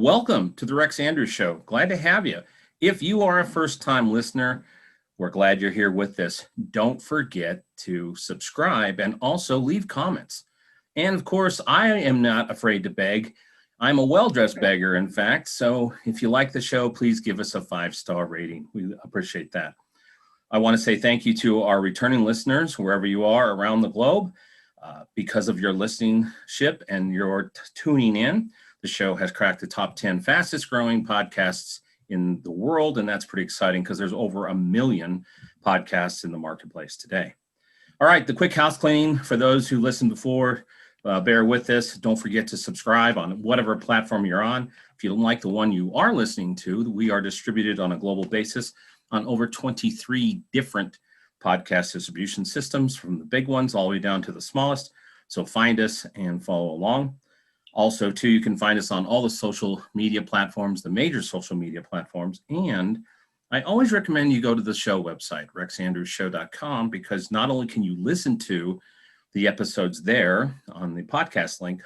welcome to the Rex Andrews Show. Glad to have you. If you are a first-time listener, we're glad you're here with us. Don't forget to subscribe and also leave comments. And of course, I am not afraid to beg. I'm a well-dressed beggar, in fact. So if you like the show, please give us a 5-star rating. We appreciate that. I want to say thank you to our returning listeners, wherever you are around the globe. Because of your listenership and your tuning in, the show has cracked the top 10 fastest growing podcasts in the world. And that's pretty exciting because there's over 1 million podcasts in the marketplace today. All right, the quick house cleaning for those who listened before, bear with us. Don't forget to subscribe on whatever platform you're on. If you don't like the one you are listening to, we are distributed on a global basis on over 23 different podcast distribution systems, from the big ones all the way down to the smallest. So find us and follow along. Also, too, you can find us on all the social media platforms, the major social media platforms. And I always recommend you go to the show website, rexandrewsshow.com, because not only can you listen to the episodes there on the podcast link,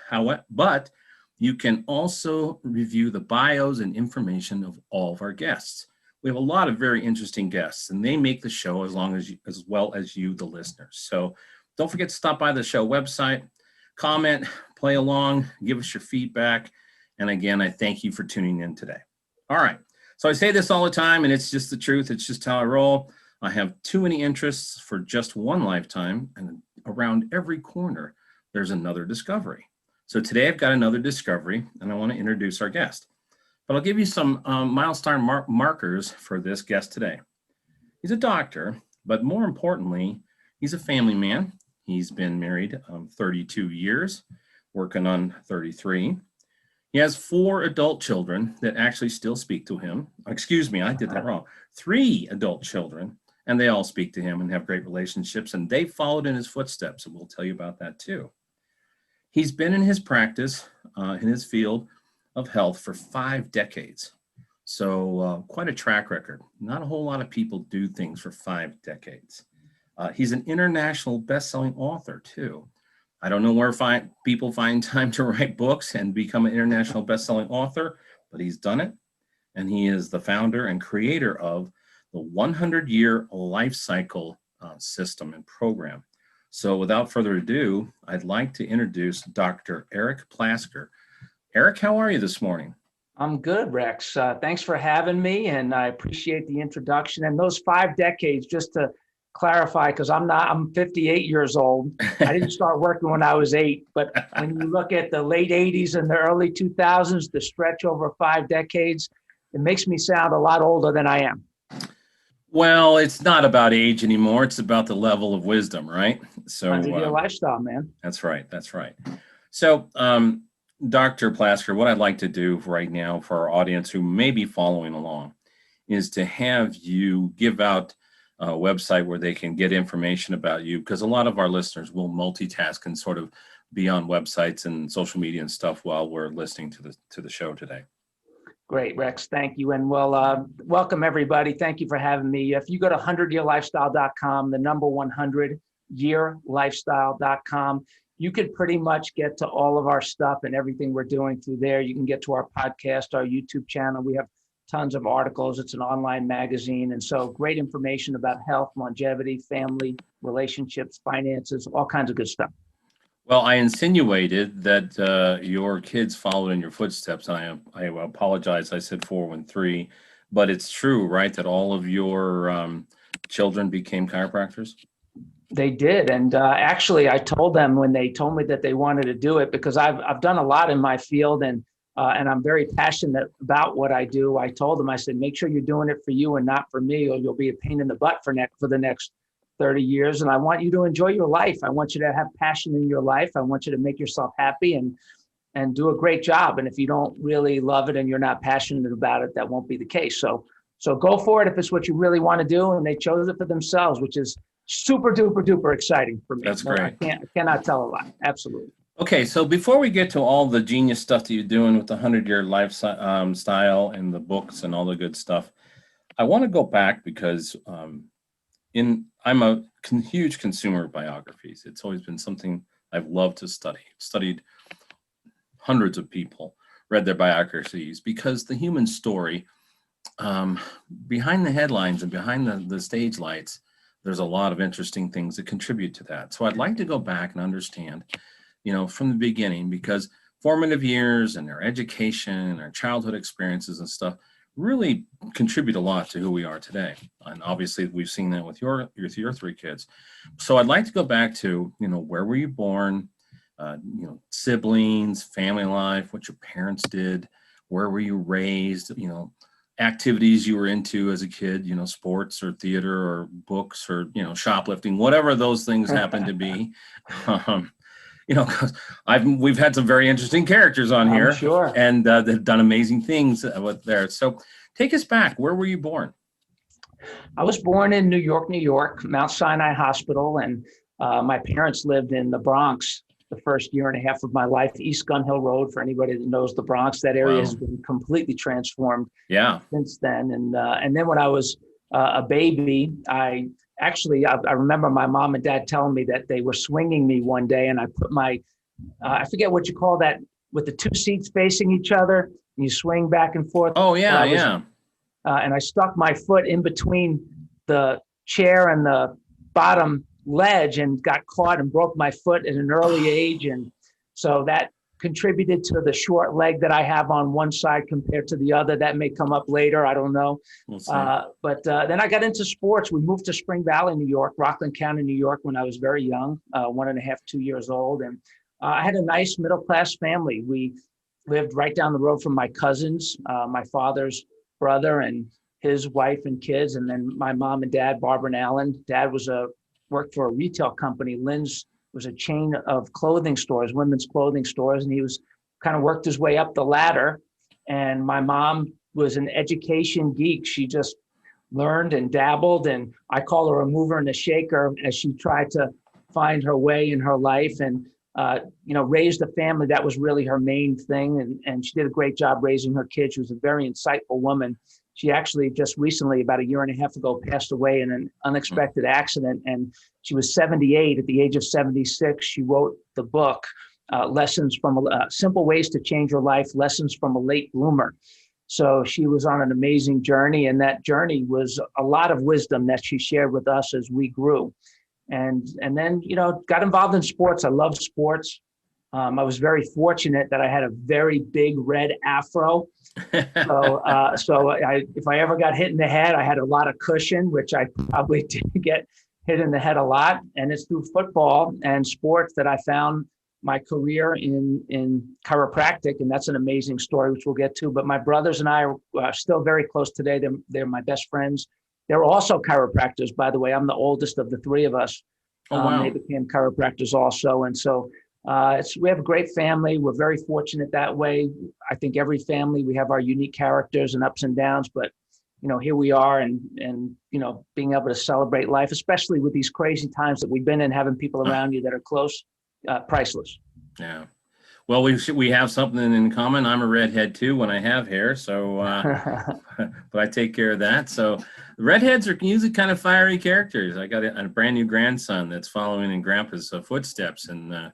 but you can also review the bios and information of all of our guests. We have a lot of very interesting guests, and they make the show as well as you, the listeners. So don't forget to stop by the show website, comment, play along, give us your feedback. And again, I thank you for tuning in today. All right. So I say this all the time, and it's just the truth. It's just how I roll. I have too many interests for just one lifetime, and around every corner, there's another discovery. So today I've got another discovery, and I want to introduce our guest. But I'll give you some milestone markers for this guest today. He's a doctor, but more importantly, he's a family man. He's been married 32 years, working on 33. He has 4 adult children that actually still speak to him. Excuse me, I did that wrong. 3 adult children, and they all speak to him and have great relationships, and they followed in his footsteps, and we'll tell you about that too. He's been in his practice, in his field of health for 5 decades. So quite a track record. Not a whole lot of people do things for 5 decades. He's an international best-selling author too. I don't know where people find time to write books and become an international best-selling author, but he's done it. And he is the founder and creator of the 100-year life cycle system and program. So without further ado, I'd like to introduce Dr. Eric Plasker. Eric, how are you this morning? I'm good, Rex. Thanks for having me, and I appreciate the introduction. And those 5 decades, just to clarify, because I'm 58 years old. I didn't start working when I was 8, but when you look at the late 80s and the early 2000s, the stretch over 5 decades, it makes me sound a lot older than I am. Well, it's not about age anymore. It's about the level of wisdom, right? So your lifestyle, man. That's right. That's right. So, Dr. Plasker, what I'd like to do right now for our audience who may be following along is to have you give out a website where they can get information about you, because a lot of our listeners will multitask and sort of be on websites and social media and stuff while we're listening to the show today. Great, Rex. Thank you. And well, welcome everybody. Thank you for having me. If you go to 100yearlifestyle.com, the number 100yearlifestyle.com, you could pretty much get to all of our stuff and everything we're doing through there. You can get to our podcast, our YouTube channel. We have tons of articles. It's an online magazine. And so great information about health, longevity, family, relationships, finances, all kinds of good stuff. Well, I insinuated that your kids followed in your footsteps. I apologize. I said 4 when 3, but it's true, right, that all of your children became chiropractors? They did. And actually, I told them when they told me that they wanted to do it, because I've done a lot in my field, and I'm very passionate about what I do. I told them, I said, make sure you're doing it for you and not for me, or you'll be a pain in the butt for the next 30 years. And I want you to enjoy your life. I want you to have passion in your life. I want you to make yourself happy and do a great job. And if you don't really love it and you're not passionate about it, that won't be the case. So go for it if it's what you really want to do. And they chose it for themselves, which is super duper duper exciting for me. That's great. I cannot tell a lie. Absolutely. Okay, so before we get to all the genius stuff that you're doing with the 100-year lifestyle and the books and all the good stuff, I want to go back because I'm a huge consumer of biographies. It's always been something I've loved to study. Studied hundreds of people, read their biographies, because the human story, behind the headlines and behind the stage lights, there's a lot of interesting things that contribute to that. So I'd like to go back and understand, from the beginning, because formative years and their education and their childhood experiences and stuff really contribute a lot to who we are today. And obviously we've seen that with your three kids. So I'd like to go back to, where were you born? Siblings, family life, what your parents did, where were you raised, activities you were into as a kid, sports or theater or books or, shoplifting, whatever those things happen to be. Because we've had some very interesting characters on here, sure. and they've done amazing things with there. So take us back. Where were you born? I was born in New York, Mount Sinai Hospital, and my parents lived in the Bronx the first year and a half of my life. East Gun Hill Road, for anybody that knows the Bronx, that area has been completely transformed since then. And then when I was a baby, I remember my mom and dad telling me that they were swinging me one day, and I put my, I forget what you call that, with the two seats facing each other, and you swing back and forth. Oh, yeah, and I stuck my foot in between the chair and the bottom ledge and got caught and broke my foot at an early age. And so that contributed to the short leg that I have on one side compared to the other. That may come up later. I don't know. We'll see. But then I got into sports. We moved to Spring Valley, New York, Rockland County, New York, when I was very young, 1.5, 2 years old. And I had a nice middle-class family. We lived right down the road from my cousins, my father's brother and his wife and kids, and then my mom and dad, Barbara and Alan. Dad worked for a retail company. Lynn's was a chain of clothing stores, women's clothing stores, and he was kind of worked his way up the ladder. And my mom was an education geek. She just learned and dabbled, and I call her a mover and a shaker as she tried to find her way in her life, and raised a family. That was really her main thing, and she did a great job raising her kids. She was a very insightful woman. She actually just recently, about 1.5 years ago, passed away in an unexpected accident, and she was 78. At the age of 76, she wrote the book, Lessons from Simple Ways to Change Your Life, Lessons from a Late Bloomer. So she was on an amazing journey, and that journey was a lot of wisdom that she shared with us as we grew. And then, got involved in sports. I love sports. I was very fortunate that I had a very big red afro. So if I ever got hit in the head, I had a lot of cushion, which I probably did get hit in the head a lot. And it's through football and sports that I found my career in chiropractic. And that's an amazing story, which we'll get to. But my brothers and I are still very close today. They're my best friends. They're also chiropractors, by the way. I'm the oldest of the three of us. Oh, wow. They became chiropractors also. And so we have a great family. We're very fortunate that way. I think every family, we have our unique characters and ups and downs, but here we are, and being able to celebrate life, especially with these crazy times that we've been in, having people around you that are close, priceless. Yeah. Well, we have something in common. I'm a redhead too when I have hair, so but I take care of that. So redheads are usually kind of fiery characters. I got a brand new grandson that's following in Grandpa's footsteps, and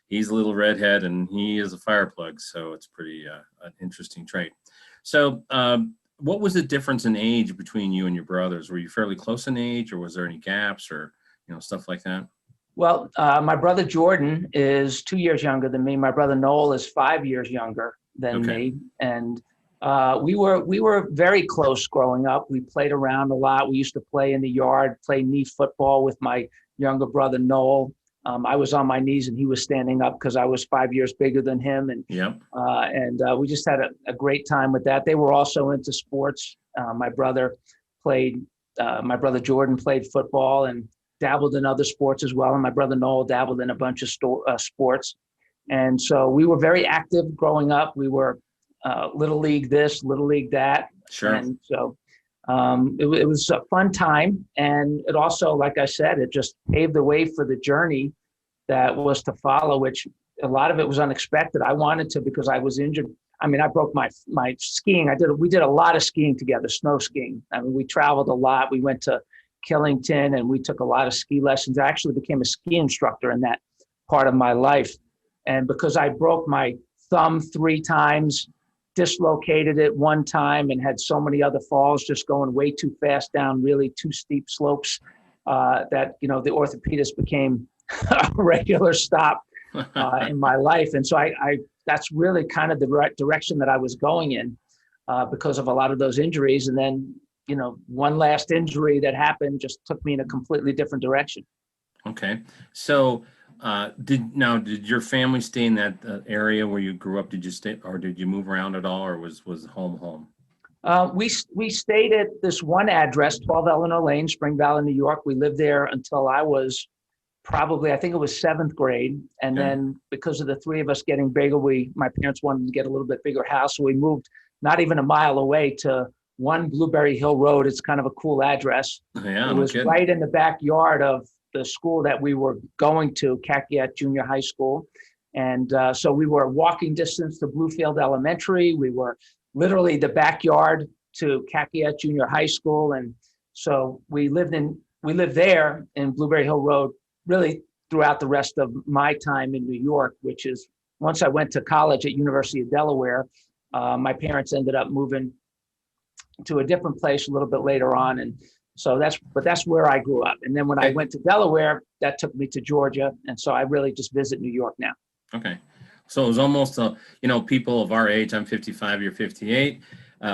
he's a little redhead, and he is a fire plug. So it's pretty an interesting trait. So what was the difference in age between you and your brothers? Were you fairly close in age, or was there any gaps, or stuff like that? Well, my brother Jordan is 2 years younger than me. My brother Noel is 5 years younger than me. And we were very close growing up. We played around a lot. We used to play in the yard, play knee football with my younger brother Noel. I was on my knees and he was standing up because I was 5 years bigger than him. And we just had a great time with that. They were also into sports. My brother Jordan played football and dabbled in other sports as well. And my brother Noel dabbled in a bunch of sports. And so we were very active growing up. We were Little League this, Little League that. Sure. And so it was a fun time. And it also, like I said, it just paved the way for the journey that was to follow, which a lot of it was unexpected. I wanted to, because I was injured. I mean, I broke my skiing. We did a lot of skiing together, snow skiing. I mean, we traveled a lot. We went to Killington and we took a lot of ski lessons. I actually became a ski instructor in that part of my life. And because I broke my thumb 3 times dislocated it one time and had so many other falls, just going way too fast down really too steep slopes, that, you know, the orthopedist became a regular stop in my life. And so I that's really kind of the direction that I was going in, because of a lot of those injuries. And then, you know, one last injury that happened just took me in a completely different direction. Okay. So, did your family stay in that area where you grew up? Did you stay, or did you move around at all, or was home? We stayed at this one address, 12 Eleanor Lane, Spring Valley, New York. We lived there until I was probably, I think it was 7th grade. And Okay. then because of the three of us getting bigger, my parents wanted to get a little bit bigger house. So we moved not even a mile away to 1 Blueberry Hill Road. It's kind of a cool address. Yeah, It no was kidding. right in the backyard of the school that we were going to, Caciat Junior High School. And so we were walking distance to Bluefield Elementary. We were literally the backyard to Caciat Junior High School. And so we lived there in Blueberry Hill Road really throughout the rest of my time in New York, which is once I went to college at University of Delaware, my parents ended up moving to a different place a little bit later on. And so that's where I grew up. And then when I went to Delaware, that took me to Georgia. And so I really just visit New York now. Okay. So it was almost, people of our age, I'm 55, you're 58.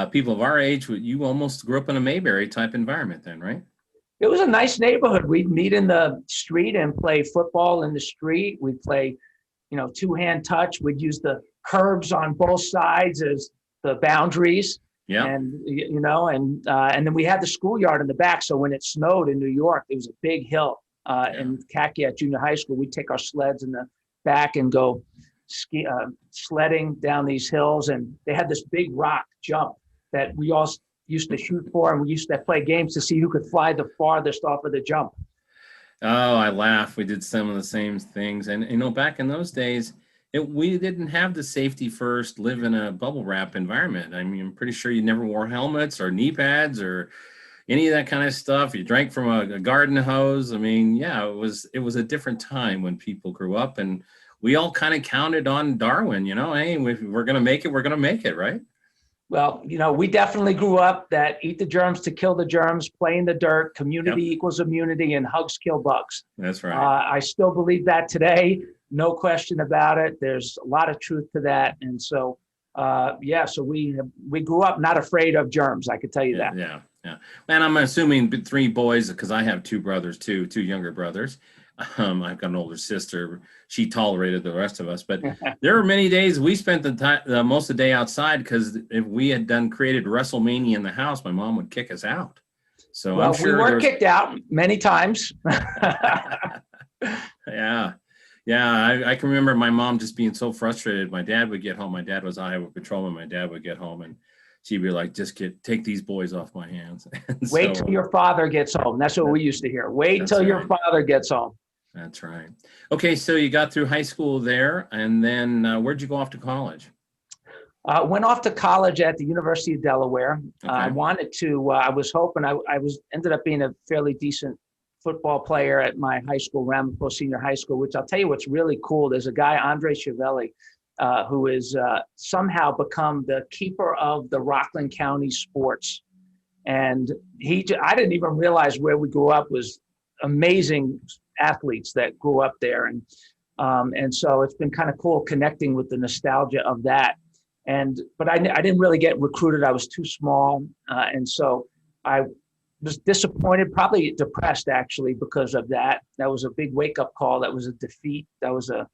People of our age, you almost grew up in a Mayberry type environment then, right? It was a nice neighborhood. We'd meet in the street and play football in the street. We'd play, two-hand touch. We'd use the curbs on both sides as the boundaries. Yeah. And, and then we had the schoolyard in the back. So when it snowed in New York, there was a big hill in Caciat Junior High School. We'd take our sleds in the back and go sledding down these hills. And they had this big rock jump that we all used to shoot for. And we used to play games to see who could fly the farthest off of the jump. Oh, I laugh. We did some of the same things. And, back in those days, we didn't have the safety first, live in a bubble wrap environment. I mean, I'm pretty sure you never wore helmets or knee pads or any of that kind of stuff. You drank from a garden hose. I mean, yeah, it was a different time when people grew up, and we all kind of counted on Darwin, hey, if we're going to make it, we're going to make it, right? Well, we definitely grew up that eat the germs to kill the germs, play in the dirt, community equals immunity, and hugs kill bugs. That's right. I still believe that today. No question about it. There's a lot of truth to that. And so, so we grew up not afraid of germs. I could tell you that. Yeah. And I'm assuming 3 boys, because I have 2 brothers too, 2 younger brothers. I've got an older sister. She tolerated the rest of us, but there were many days we spent the most of the day outside, because if we had created WrestleMania in the house, my mom would kick us out. So well, I'm sure we were kicked out many times. Yeah. I can remember my mom just being so frustrated. My dad would get home. My dad was Iowa patrolman. My dad would get home and she'd be like, take these boys off my hands. Wait till your father gets home. That's what we used to hear. Wait till your father gets home. That's right. Okay, so you got through high school there, and then where'd you go off to college? Went off to college at the University of Delaware. Okay. I wanted to. I was hoping. I ended up being a fairly decent football player at my high school, Ramapo Senior High School. Which I'll tell you what's really cool. There's a guy, Andre Chiavelli, who is somehow become the keeper of the Rockland County sports, and I didn't even realize where we grew up was amazing athletes that grew up there. And so it's been kind of cool connecting with the nostalgia of that. But I didn't really get recruited. I was too small. And so I was disappointed, probably depressed actually, because of that. That was a big wake-up call. That was a defeat. That was a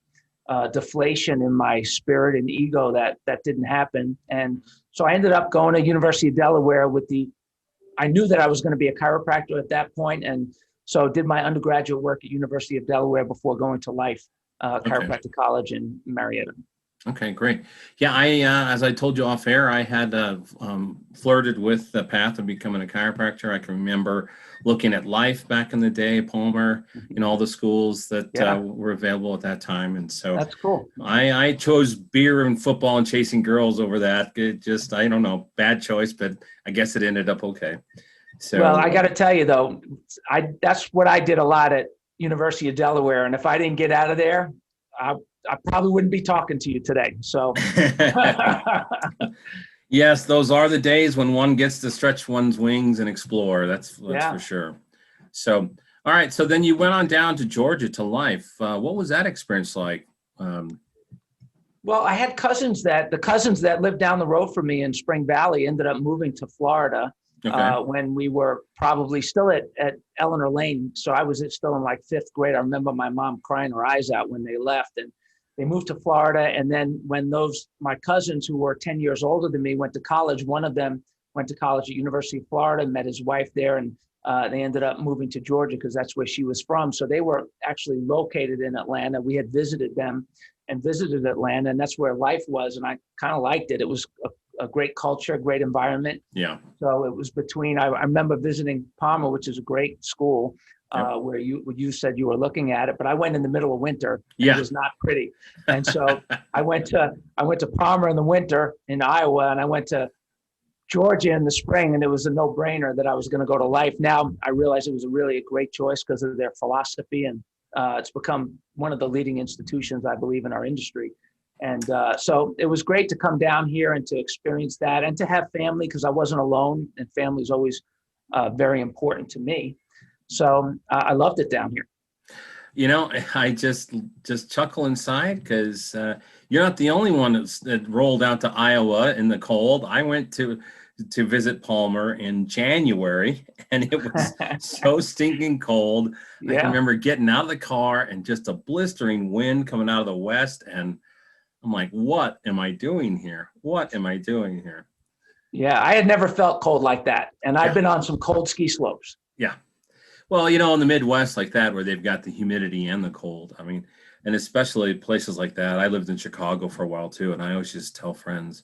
deflation in my spirit and ego that didn't happen. And so I ended up going to University of Delaware I knew that I was going to be a chiropractor at that point. And so did my undergraduate work at University of Delaware before going to Life Chiropractic College in Marietta. Okay, great. Yeah, as I told you off air, I had flirted with the path of becoming a chiropractor. I can remember looking at Life back in the day, Palmer, all the schools that were available at that time. And so that's cool. I chose beer and football and chasing girls over that. It just, I don't know, bad choice, but I guess it ended up okay. So, well, I got to tell you though, that's what I did a lot at University of Delaware. And if I didn't get out of there, I probably wouldn't be talking to you today. So Yes, those are the days when one gets to stretch one's wings and explore. That's yeah. for sure. So, all right. So then you went on down to Georgia to life. What was that experience like? Well, I had the cousins that lived down the road from me in Spring Valley ended up moving to Florida when we were probably still at Eleanor Lane. So I was still in like 5th grade. I remember my mom crying her eyes out when they left, and they moved to Florida. And then when my cousins who were 10 years older than me went to college, one of them went to college at University of Florida, met his wife there, and they ended up moving to Georgia because that's where she was from. So they were actually located in Atlanta. We had visited them and visited Atlanta, and that's where life was. And I kind of liked it. It was a great culture, a great environment. Yeah. So it was between, I remember visiting Palmer, which is a great school, where you said you were looking at it, but I went in the middle of winter. Yeah. It was not pretty. And so I went to Palmer in the winter in Iowa, and I went to Georgia in the spring, and it was a no-brainer that I was going to go to Life. Now I realize it was really a great choice because of their philosophy, and it's become one of the leading institutions, I believe, in our industry. And so it was great to come down here and to experience that and to have family, because I wasn't alone, and family is always very important to me. So I loved it down here. You know, I just chuckle inside because you're not the only one that rolled out to Iowa in the cold. I went to visit Palmer in January, and it was so stinking cold. Yeah. I can remember getting out of the car and just a blistering wind coming out of the west, and I'm like, what am I doing here? What am I doing here? Yeah, I had never felt cold like that, and I've been on some cold ski slopes. Yeah. Well, you know, in the Midwest like that, where they've got the humidity and the cold, I mean, and especially places like that. I lived in Chicago for a while too, and I always just tell friends,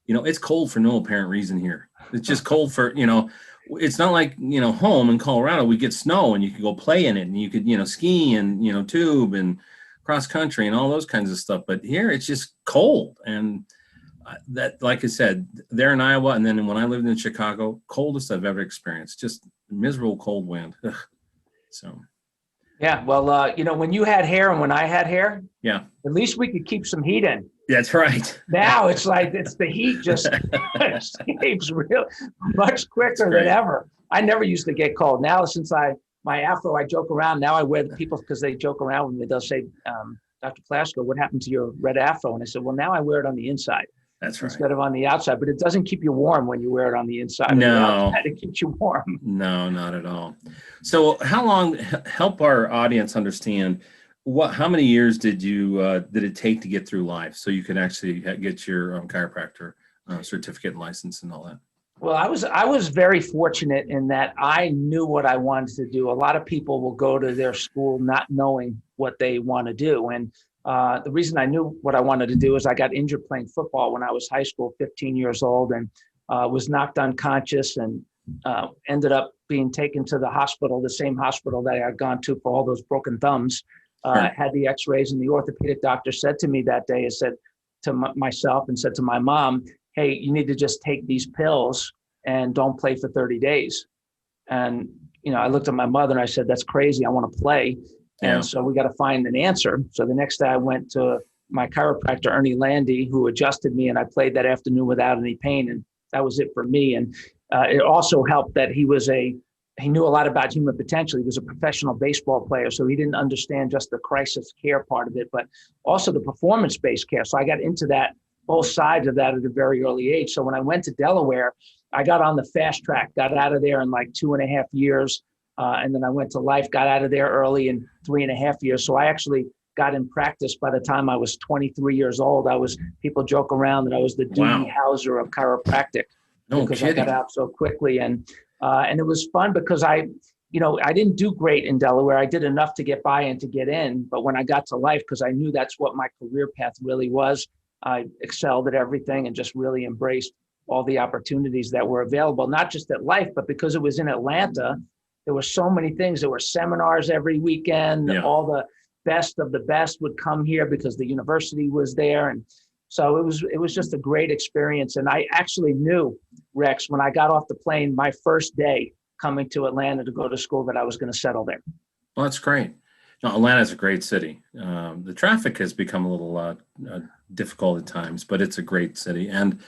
you know, it's cold for no apparent reason here. It's just cold for, you know, it's not like, you know, home in Colorado, we get snow and you could go play in it, and you could, you know, ski and, you know, tube and cross country and all those kinds of stuff. But here it's just cold. And that, like I said, there in Iowa, and then when I lived in Chicago, coldest I've ever experienced, just miserable cold wind. Ugh. So. Yeah, well, you know, when you had hair and when I had hair, yeah, at least we could keep some heat in. That's right. Now it's like the heat just escapes real much quicker than ever. I never used to get cold. Now, since my afro, I joke around. Now I wear the people, because they joke around with me. They'll say, Dr. Plasker, what happened to your red afro? And I said, well, now I wear it on the inside. That's right. Instead of on the outside, but it doesn't keep you warm when you wear it on the inside. No, it keeps you warm. No, not at all. So, how long? Help our audience understand how many years did it take to get through life so you could actually get your chiropractor certificate and license and all that? Well, I was very fortunate in that I knew what I wanted to do. A lot of people will go to their school not knowing what they want to do, and the reason I knew what I wanted to do is I got injured playing football when I was high school, 15 years old, and was knocked unconscious and ended up being taken to the hospital, the same hospital that I had gone to for all those broken thumbs. Had the x-rays, and the orthopedic doctor said to me that day, said to myself and said to my mom, hey, you need to just take these pills and don't play for 30 days. And, you know, I looked at my mother and I said, that's crazy. I want to play. Yeah. And so we got to find an answer. So the next day I went to my chiropractor, Ernie Landy, who adjusted me, and I played that afternoon without any pain. And that was it for me. And it also helped that he knew a lot about human potential. He was a professional baseball player, so he didn't understand just the crisis care part of it, but also the performance-based care. So I got into that, both sides of that at a very early age. So when I went to Delaware, I got on the fast track, got out of there in like 2.5 years. And then I went to Life, got out of there early in 3.5 years. So I actually got in practice by the time I was 23 years old. People joke around that I was the Doogie Howser of chiropractic. Because I got out so quickly. And it was fun because I didn't do great in Delaware. I did enough to get by and to get in. But when I got to Life, because I knew that's what my career path really was, I excelled at everything and just really embraced all the opportunities that were available, not just at Life, but because it was in Atlanta, there were so many things. There were seminars every weekend. Yeah. All the best of the best would come here because the university was there. And so it was just a great experience. And I actually knew, Rex, when I got off the plane, my first day coming to Atlanta to go to school, that I was going to settle there. Well, that's great. No, Atlanta's a great city. The traffic has become a little difficult at times, but it's a great city and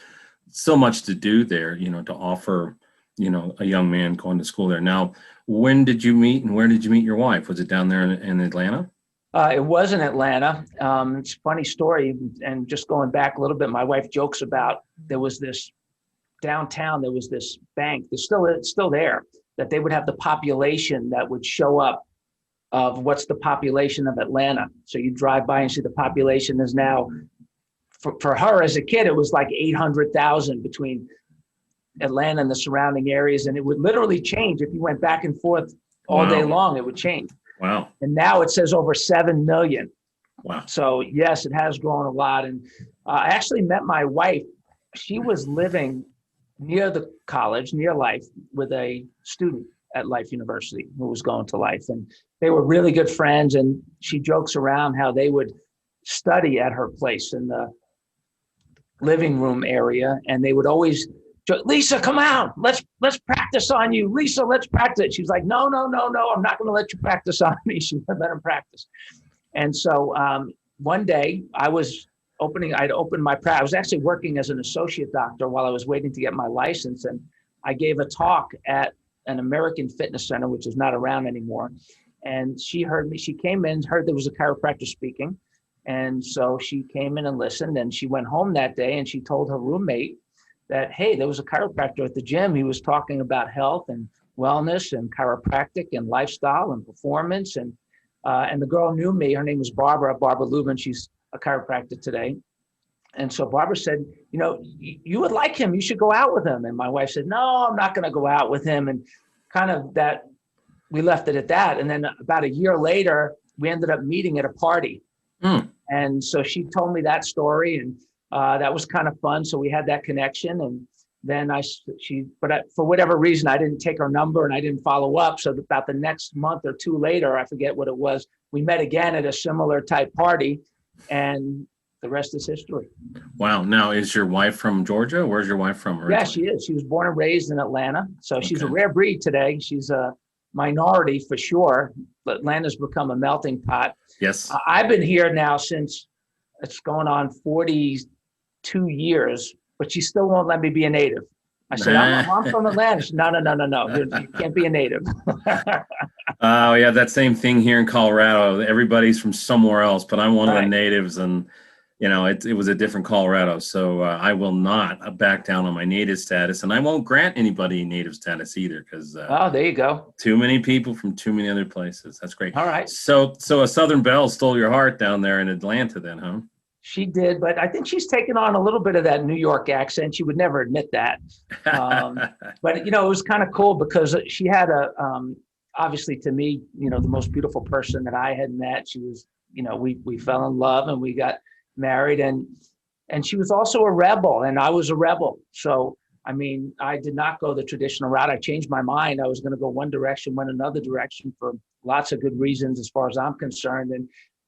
so much to do there, to offer, a young man going to school there. Now, when did you meet and where did you meet your wife? Was it down there in Atlanta? It was in Atlanta. It's a funny story. And just going back a little bit, my wife jokes about there was this downtown, there was this bank, it's still there, that they would have the population that would show up of what's the population of Atlanta. So you drive by and see the population is now, for her as a kid, it was like 800,000 between Atlanta and the surrounding areas. And it would literally change if you went back and forth all day long, it would change. Wow. And now it says over 7 million. Wow. So yes, it has grown a lot. And I actually met my wife. She was living near the college, near Life, with a student at Life University who was going to Life. And they were really good friends. And she jokes around how they would study at her place in the living room area. And they would always joke, Lisa, come out. Let's practice on you. Lisa, let's practice. She's like, no, I'm not going to let you practice on me. She would let him practice. And so one day I'd opened my practice. I was actually working as an associate doctor while I was waiting to get my license. And I gave a talk at an American fitness center, which is not around anymore. And she heard me. She came in, heard there was a chiropractor speaking. And so she came in and listened. And she went home that day and she told her roommate that, hey, there was a chiropractor at the gym. He was talking about health and wellness and chiropractic and lifestyle and performance. And the girl knew me. Her name was Barbara Lubin. She's a chiropractor today. And so Barbara said, you would like him. You should go out with him. And my wife said, no, I'm not going to go out with him. And kind of that, we left it at that. And then about a year later, we ended up meeting at a party. And so she told me that story, and that was kind of fun. So we had that connection. And then for whatever reason, I didn't take her number and I didn't follow up. So about the next month or two later, I forget what it was, we met again at a similar type party, and the rest is history. Wow. Now, is your wife from Georgia? Where's your wife from originally? Yeah, she is. She was born and raised in Atlanta. So she's a rare breed today. She's a minority for sure. But Atlanta's become a melting pot. Yes. I've been here now since it's going on 42 years, but she still won't let me be a native. I said, I'm from Atlanta. She said, no. You can't be a native. Oh, yeah, that same thing here in Colorado. Everybody's from somewhere else, but I'm one of the natives, and it was a different Colorado. So I will not back down on my native status, and I won't grant anybody native status either, because there you go. Too many people from too many other places. That's great. All right. So a Southern Belle stole your heart down there in Atlanta, then, huh? She did, but I think she's taken on a little bit of that New York accent. She would never admit that. But, it was kind of cool because she had obviously to me, the most beautiful person that I had met. She was, we fell in love and we got married, and she was also a rebel and I was a rebel. So, I did not go the traditional route. I changed my mind. I was going to go one direction, went another direction for lots of good reasons as far as I'm concerned.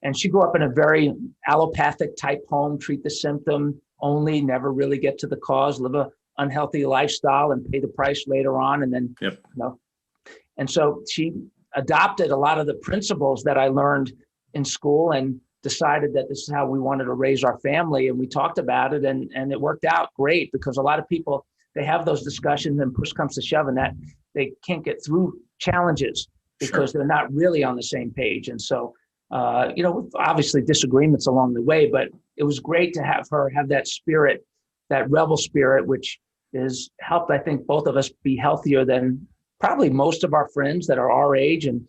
And she grew up in a very allopathic type home, treat the symptom only, never really get to the cause, live a unhealthy lifestyle and pay the price later on. And then, and so she adopted a lot of the principles that I learned in school and decided that this is how we wanted to raise our family. And we talked about it, and it worked out great, because a lot of people, they have those discussions and push comes to shove and that they can't get through challenges because they're not really on the same page. And so, obviously disagreements along the way, but it was great to have her have that spirit, that rebel spirit, which has helped, I think, both of us be healthier than probably most of our friends that are our age, and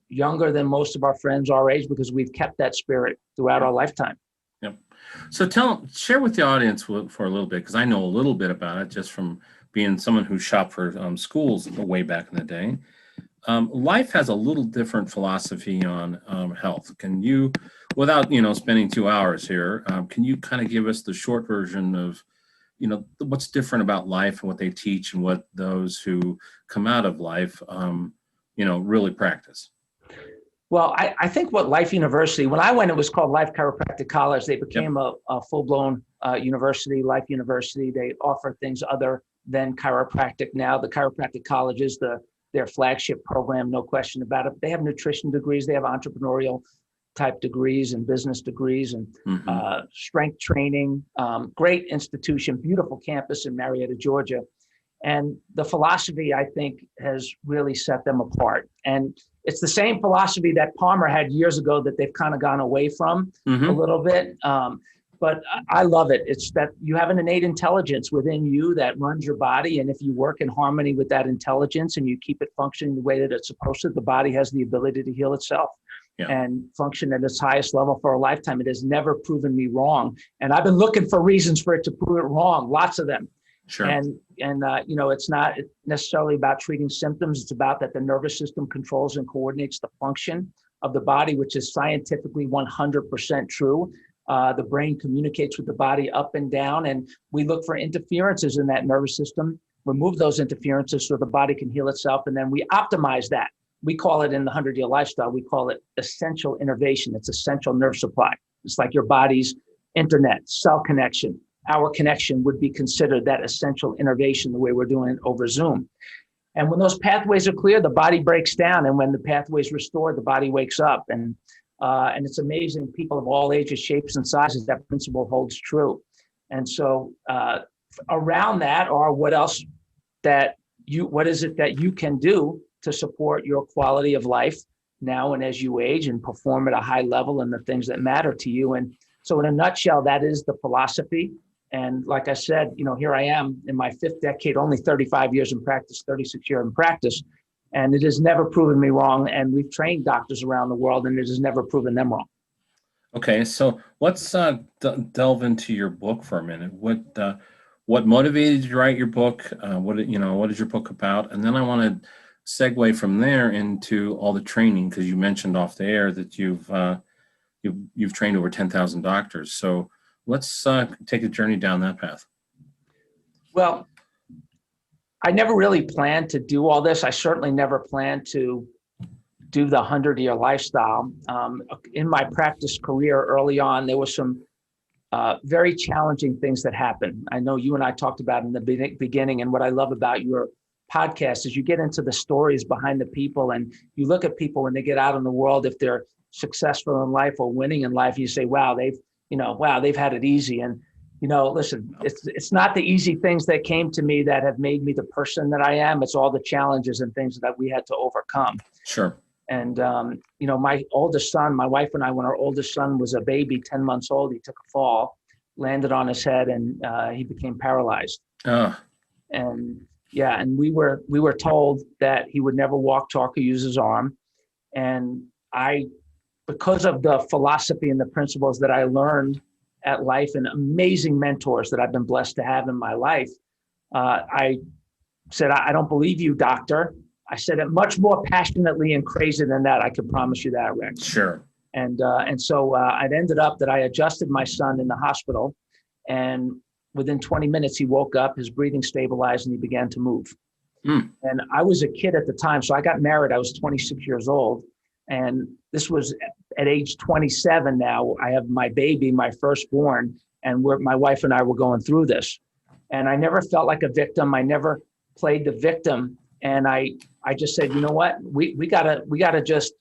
younger than most of our friends our age, because we've kept that spirit throughout our lifetime. Yep. So share with the audience for a little bit, because I know a little bit about it just from being someone who shopped for schools way back in the day. Life has a little different philosophy on health. Can you, without spending 2 hours here, can you kind of give us the short version of what's different about Life and what they teach and what those who come out of Life really practice? Well, I think what Life University, when I went, it was called Life Chiropractic College. They became a full-blown university, Life University. They offer things other than chiropractic now. The Chiropractic College is the their flagship program, no question about it. They have nutrition degrees, they have entrepreneurial type degrees and business degrees and strength training. Great institution, beautiful campus in Marietta, Georgia. And the philosophy, I think, has really set them apart. And it's the same philosophy that Palmer had years ago that they've kind of gone away from a little bit. But I love it. It's that you have an innate intelligence within you that runs your body. And if you work in harmony with that intelligence and you keep it functioning the way that it's supposed to, the body has the ability to heal itself and function at its highest level for a lifetime. It has never proven me wrong. And I've been looking for reasons for it to prove it wrong, lots of them. Sure. And you know, it's not necessarily about treating symptoms. It's about that the nervous system controls and coordinates the function of the body, which is scientifically 100% true. The brain communicates with the body up and down, and we look for interferences in that nervous system, remove those interferences so the body can heal itself, and then we optimize that. We call it in the 100-Year Lifestyle, we call it essential innervation. It's essential nerve supply. It's like your body's internet, cell connection. Our connection would be considered that essential innervation, the way we're doing it over Zoom. And when those pathways are clear, the body breaks down. And when the pathways restored, the body wakes up. And it's amazing, people of all ages, shapes, and sizes, that principle holds true. And so around that, or what is it that you can do to support your quality of life now and as you age and perform at a high level in the things that matter to you. And so in a nutshell, that is the philosophy. And like I said, you know, here I am in my 5th decade, only 35 years in practice, 36 years in practice. And it has never proven me wrong. And we've trained doctors around the world, and it has never proven them wrong. Okay, so let's delve into your book for a minute. What motivated you to write your book? What is your book about? And then I want to segue from there into all the training, because you mentioned off the air that you've trained over 10,000 doctors. So let's take a journey down that path. Well, I never really planned to do all this. I certainly never planned to do the 100-Year Lifestyle. In my practice career early on, there were some very challenging things that happened. I know you and I talked about in the beginning, and what I love about your podcast is you get into the stories behind the people, and you look at people when they get out in the world, if they're successful in life or winning in life, you say, wow, they've had it easy. And listen, it's not the easy things that came to me that have made me the person that I am. It's all the challenges and things that we had to overcome. Sure. And, my oldest son, my wife and I, when our oldest son was a baby, 10 months old, he took a fall, landed on his head, and he became paralyzed. And we were told that he would never walk, talk, or use his arm. And because of the philosophy and the principles that I learned at life and amazing mentors that I've been blessed to have in my life, I said, I don't believe you, doctor. I said it much more passionately and crazy than that. I can promise you that, Rex. Sure. And so it ended up that I adjusted my son in the hospital, and within 20 minutes, he woke up, his breathing stabilized, and he began to move. And I was a kid at the time. So I got married. I was 26 years old. And this was at age 27 now. I have my baby, my firstborn, and my wife and I were going through this. And I never felt like a victim. I never played the victim. And I just said, you know what, we gotta just,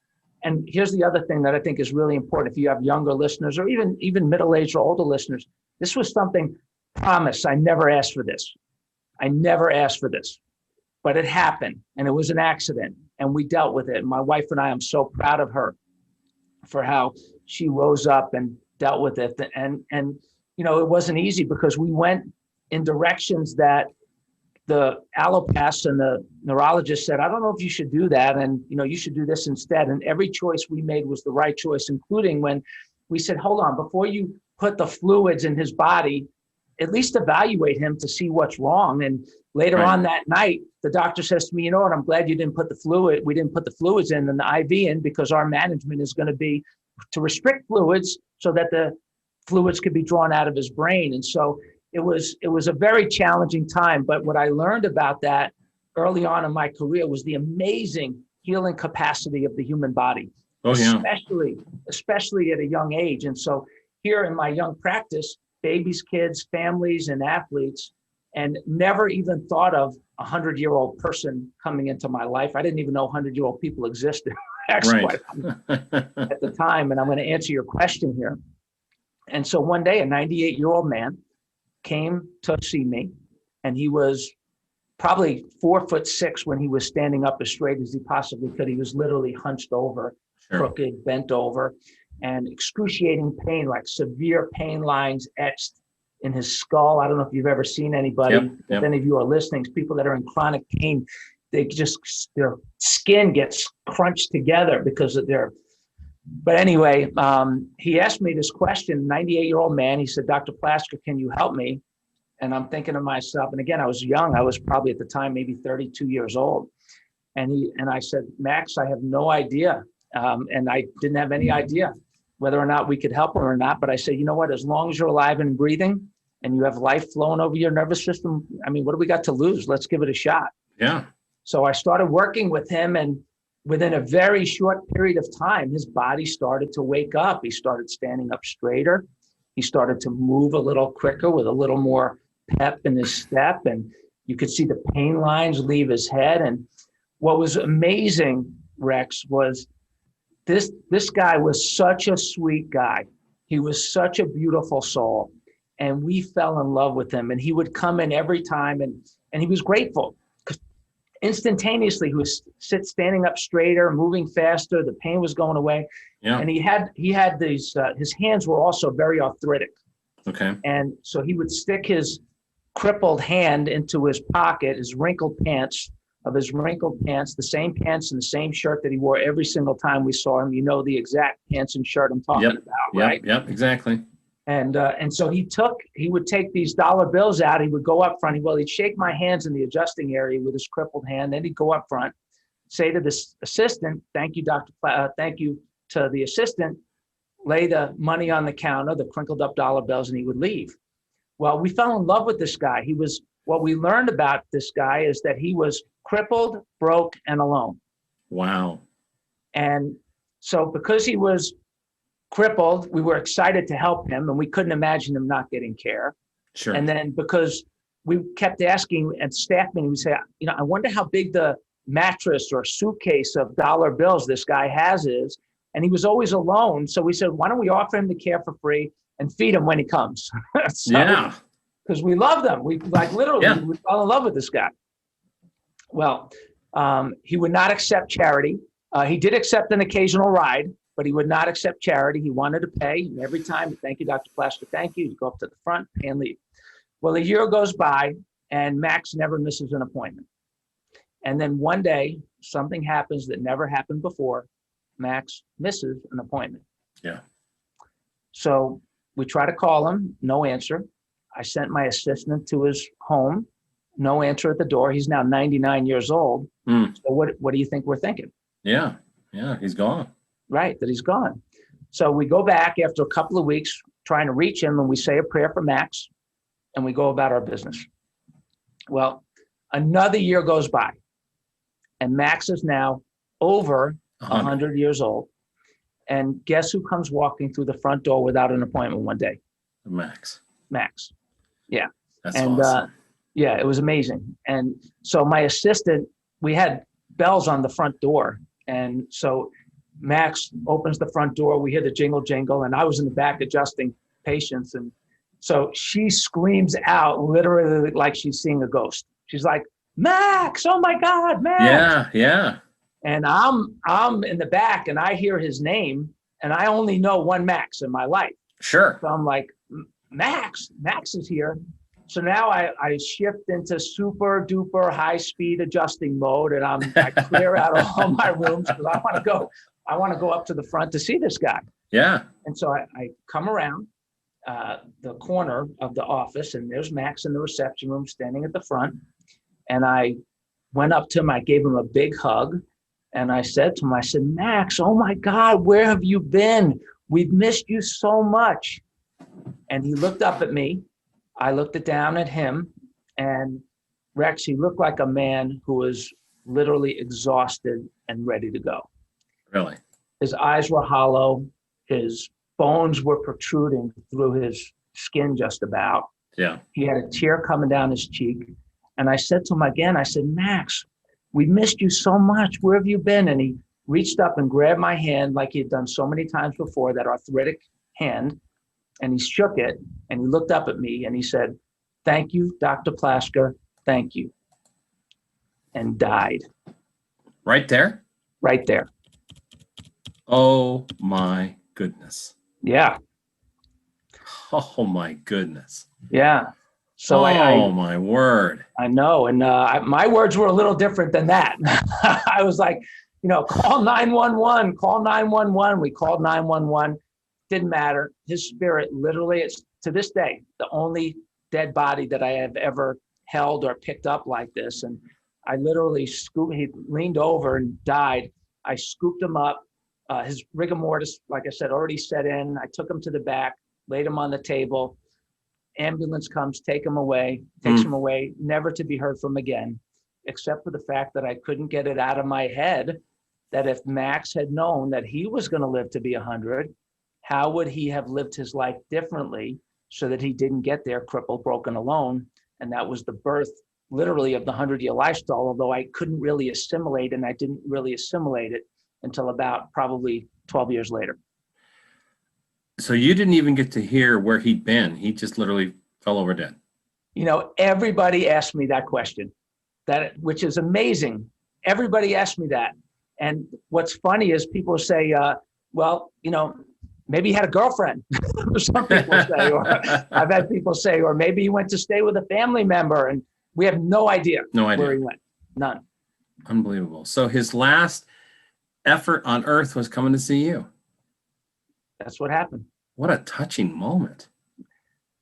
and here's the other thing that I think is really important. If you have younger listeners or even middle-aged or older listeners, this was something, promise, I never asked for this. But it happened, and it was an accident, and we dealt with it. And my wife and I'm so proud of her for how she rose up and dealt with it. And it wasn't easy, because we went in directions that the allopaths and the neurologist said, I don't know if you should do that. And, you should do this instead. And every choice we made was the right choice, including when we said, hold on, before you put the fluids in his body, at least evaluate him to see what's wrong. And later on that night, the doctor says to me, you know what, I'm glad we didn't put the fluids in and the IV in, because our management is going to be to restrict fluids so that the fluids could be drawn out of his brain. And so it was a very challenging time. But what I learned about that early on in my career was the amazing healing capacity of the human body, especially at a young age. And so here in my young practice, babies, kids, families, and athletes, and never even thought of 100-year-old person coming into my life. I didn't even know 100-year-old people existed Right. at the time. And I'm going to answer your question here. And so one day, a 98-year-old man came to see me, and he was probably 4'6" when he was standing up as straight as he possibly could. He was literally hunched over, Sure. crooked, bent over, and excruciating pain, like severe pain lines etched in his skull. I don't know if you've ever seen anybody, if any of you are listening, people that are in chronic pain, their skin gets crunched together because of their, but anyway, he asked me this question, 98-year-old man. He said, Dr. Plasker, can you help me? And I'm thinking to myself, and again, I was young. I was probably at the time, maybe 32 years old. And I said, Max, I have no idea. And I didn't have any idea whether or not we could help him or not. But I said, you know what, as long as you're alive and breathing and you have life flowing over your nervous system, I mean, what do we got to lose? Let's give it a shot. Yeah. So I started working with him, and within a very short period of time, his body started to wake up. He started standing up straighter. He started to move a little quicker with a little more pep in his step. And you could see the pain lines leave his head. And what was amazing, Rex, was this guy was such a sweet guy. He was such a beautiful soul. And we fell in love with him. And he would come in every time, and he was grateful. Instantaneously, he was standing up straighter, moving faster. The pain was going away. Yeah. And he had these, his hands were also very arthritic. Okay. And so he would stick his crippled hand into his pocket, his wrinkled pants, the same pants and the same shirt that he wore every single time we saw him. You know the exact pants and shirt I'm talking about, right? Yep, exactly. And so he would take these dollar bills out. He would go up front. He'd shake my hands in the adjusting area with his crippled hand. Then he'd go up front, say to this assistant, thank you, Dr. Thank you to the assistant, lay the money on the counter, the crinkled up dollar bills, and he would leave. Well, we fell in love with this guy. What we learned about this guy is that he was crippled, broke, and alone. Wow. And so because he was crippled, we were excited to help him, and we couldn't imagine him not getting care. Sure. And then because we kept asking at staff meeting, we'd say, I wonder how big the mattress or suitcase of dollar bills this guy is. And he was always alone. So we said, why don't we offer him the care for free and feed him when he comes? Yeah. Because we loved him. We literally, we fell in love with this guy. Well, he would not accept charity. He did accept an occasional ride, but he would not accept charity. He wanted to pay. And every time, thank you, Dr. Plasker, thank you. You go up to the front, pay and leave. Well, a year goes by, and Max never misses an appointment. And then one day, something happens that never happened before. Max misses an appointment. Yeah. So we try to call him, no answer. I sent my assistant to his home, no answer at the door. He's now 99 years old. So what do you think we're thinking? Yeah, he's gone. Right, that he's gone. So we go back after a couple of weeks trying to reach him, and we say a prayer for Max, and we go about our business. Well, another year goes by, and Max is now over 100 years old. And guess who comes walking through the front door without an appointment one day? Max. Yeah. That's awesome. Yeah, it was amazing. And so my assistant, we had bells on the front door. And so Max opens the front door. We hear the jingle, jingle. And I was in the back adjusting patients. And so she screams out literally like she's seeing a ghost. She's like, Max, oh my God, Max. Yeah. And I'm in the back, and I hear his name, and I only know one Max in my life. Sure. So I'm like, Max is here. So now I shift into super duper high speed adjusting mode, and I clear out all my rooms because I want to go up to the front to see this guy. Yeah. And so I come around the corner of the office, and there's Max in the reception room standing at the front. And I went up to him, I gave him a big hug, and I said to him, Max, oh my God, where have you been? We've missed you so much. And he looked up at me. I looked down at him, and Rex, he looked like a man who was literally exhausted and ready to go. Really? His eyes were hollow. His bones were protruding through his skin just about. Yeah. He had a tear coming down his cheek. And I said to him again, I said, Max, we missed you so much. Where have you been? And he reached up and grabbed my hand like he had done so many times before, that arthritic hand. And he shook it and he looked up at me and he said, thank you, Dr. Plasker. Thank you. And died. Right there? Right there. Oh my goodness. Yeah. Oh my goodness. Yeah. So my word. I know. And my words were a little different than that. I was like, call 911, call 911. We called 911. Didn't matter. His spirit literally, it's to this day, the only dead body that I have ever held or picked up like this. And I literally he leaned over and died. I scooped him up. His rigor mortis, like I said, already set in. I took him to the back, laid him on the table. Ambulance comes, takes him away, never to be heard from again, except for the fact that I couldn't get it out of my head that if Max had known that he was going to live to be 100, how would he have lived his life differently so that he didn't get there crippled, broken, alone? And that was the birth, literally, of the 100-year lifestyle, although I couldn't really assimilate, and I didn't really assimilate it until about probably 12 years later. So you didn't even get to hear where he'd been. He just literally fell over dead. Everybody asked me that question, which is amazing. Everybody asked me that. And what's funny is people say, well, maybe he had a girlfriend. Some people say, or I've had people say, or maybe he went to stay with a family member, and we have no idea where he went. None. Unbelievable. So his last effort on earth was coming to see you. That's what happened. What a touching moment.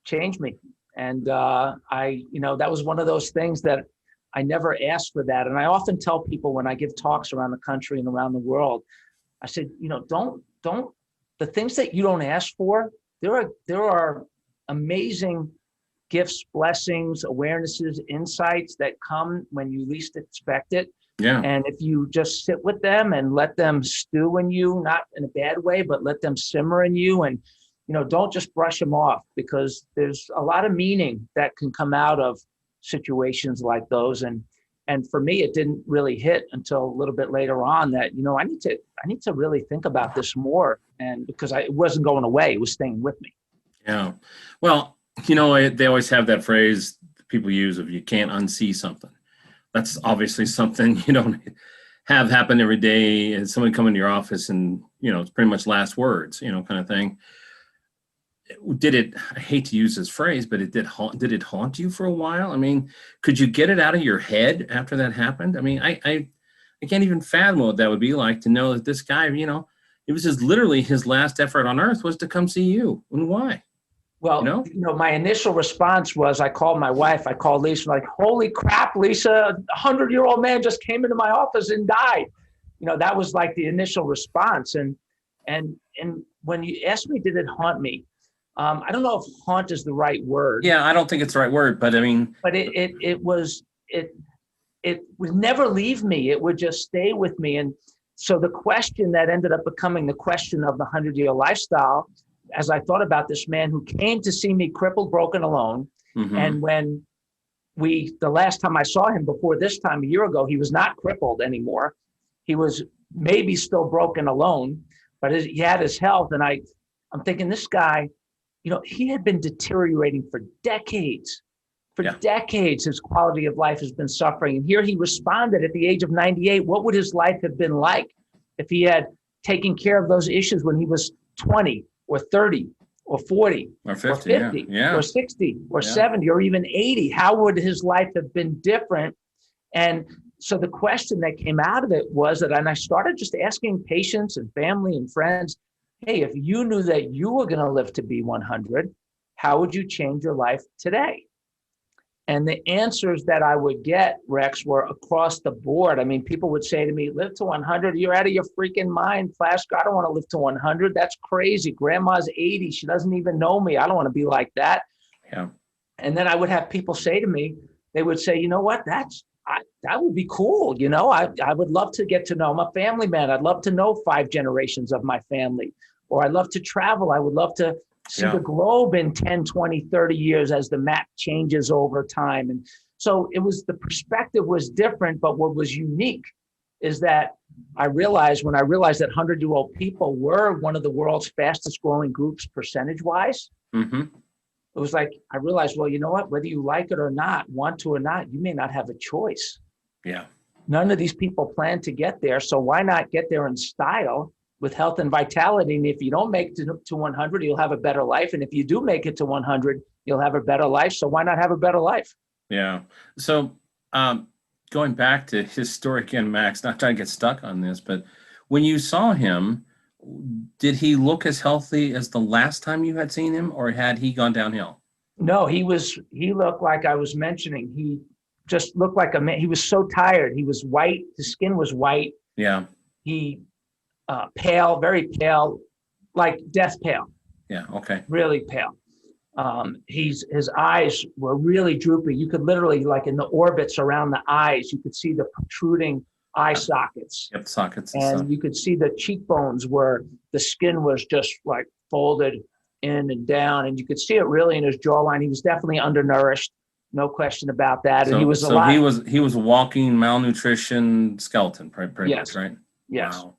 Changed me. And that was one of those things that I never asked for that. And I often tell people when I give talks around the country and around the world, I said, don't, the things that you don't ask for, there are amazing gifts, blessings, awarenesses, insights that come when you least expect it. Yeah. And if you just sit with them and let them stew in you, not in a bad way, but let them simmer in you, and don't just brush them off, because there's a lot of meaning that can come out of situations like those. And for me, it didn't really hit until a little bit later on that I need to really think about this more, and because it wasn't going away, it was staying with me. Yeah. Well, they always have that phrase people use of you can't unsee something. That's obviously something you don't have happen every day, and someone come into your office and, it's pretty much last words, kind of thing. I hate to use this phrase, but did it haunt you for a while? I mean, could you get it out of your head after that happened? I mean, I can't even fathom what that would be like to know that this guy, it was literally his last effort on earth was to come see you. And why? Well, my initial response was, I called my wife, I called Lisa, like, holy crap, Lisa, a 100-year-old man just came into my office and died. That was like the initial response. And when you asked me, did it haunt me? I don't know if haunt is the right word. Yeah, I don't think it's the right word, but I mean. But it would never leave me. It would just stay with me. And so the question that ended up becoming the question of the 100-year lifestyle, as I thought about this man who came to see me crippled, broken, alone. Mm-hmm. And when the last time I saw him before this time, a year ago, he was not crippled anymore. He was maybe still broken, alone, but he had his health. And I'm thinking, this guy, he had been deteriorating for decades. Decades, his quality of life has been suffering. And here he responded at the age of 98. What would his life have been like if he had taken care of those issues when he was 20 or 30 or 40 or 50, or 50 or 60 or 70 or even 80? How would his life have been different? And so the question that came out of it was and I started just asking patients and family and friends, hey, if you knew that you were going to live to be 100, how would you change your life today? And the answers that I would get, Rex, were across the board. I mean, people would say to me, live to 100, you're out of your freaking mind, Plasker. I don't want to live to 100. That's crazy. Grandma's 80. She doesn't even know me. I don't want to be like that. Yeah. And then I would have people say to me, they would say, you know what, that would be cool. I would love to get to know. I'm a family man. I'd love to know 5 generations of my family. Or I'd love to travel. I would love to see the globe in 10, 20, 30 years as the map changes over time. And So it was, the perspective was different, but what was unique is that I realized when I realized that 100-year-old people were one of the world's fastest growing groups percentage-wise, it was like, I realized, well, you know what, whether you like it or not, want to or not, you may not have a choice. Yeah. None of these people plan to get there. So why not get there in style with health and vitality? And if you don't make it to 100, you'll have a better life. And if you do make it to 100, you'll have a better life. So why not have a better life? Yeah. So going back to his story again, Max, not trying to get stuck on this, but when you saw him, did he look as healthy as the last time you had seen him, or had he gone downhill? No, he looked like I was mentioning. He just looked like a man. He was so tired. He was white. His skin was white. Yeah. He pale, very pale, like death pale. Yeah. Okay. Really pale. His eyes were really droopy. You could literally, like in the orbits around the eyes, you could see the protruding eye sockets. Yep, sockets and stuff. You could see the cheekbones where the skin was just like folded in and down, and you could see it really in his jawline. He was definitely undernourished, no question about that. And he was he was a walking malnutrition skeleton, pretty much, right? Yes. Wow.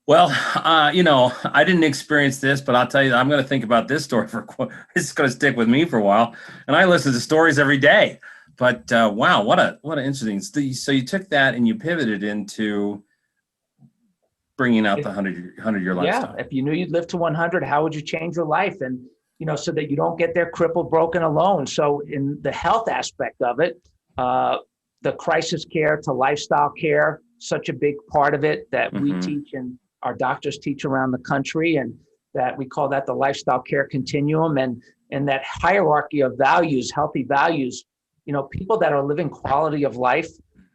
Well, I didn't experience this, but I'll tell you, I'm going to think about this story it's going to stick with me for a while. And I listen to stories every day. But wow, what an interesting. So you took that and you pivoted into bringing out the 100-year lifestyle. Yeah, if you knew you'd live to 100, how would you change your life? And so that you don't get there crippled, broken, alone. So in the health aspect of it, the crisis care to lifestyle care, such a big part of it that we teach and our doctors teach around the country, and that we call that the lifestyle care continuum. And that hierarchy of values, healthy values, people that are living quality of life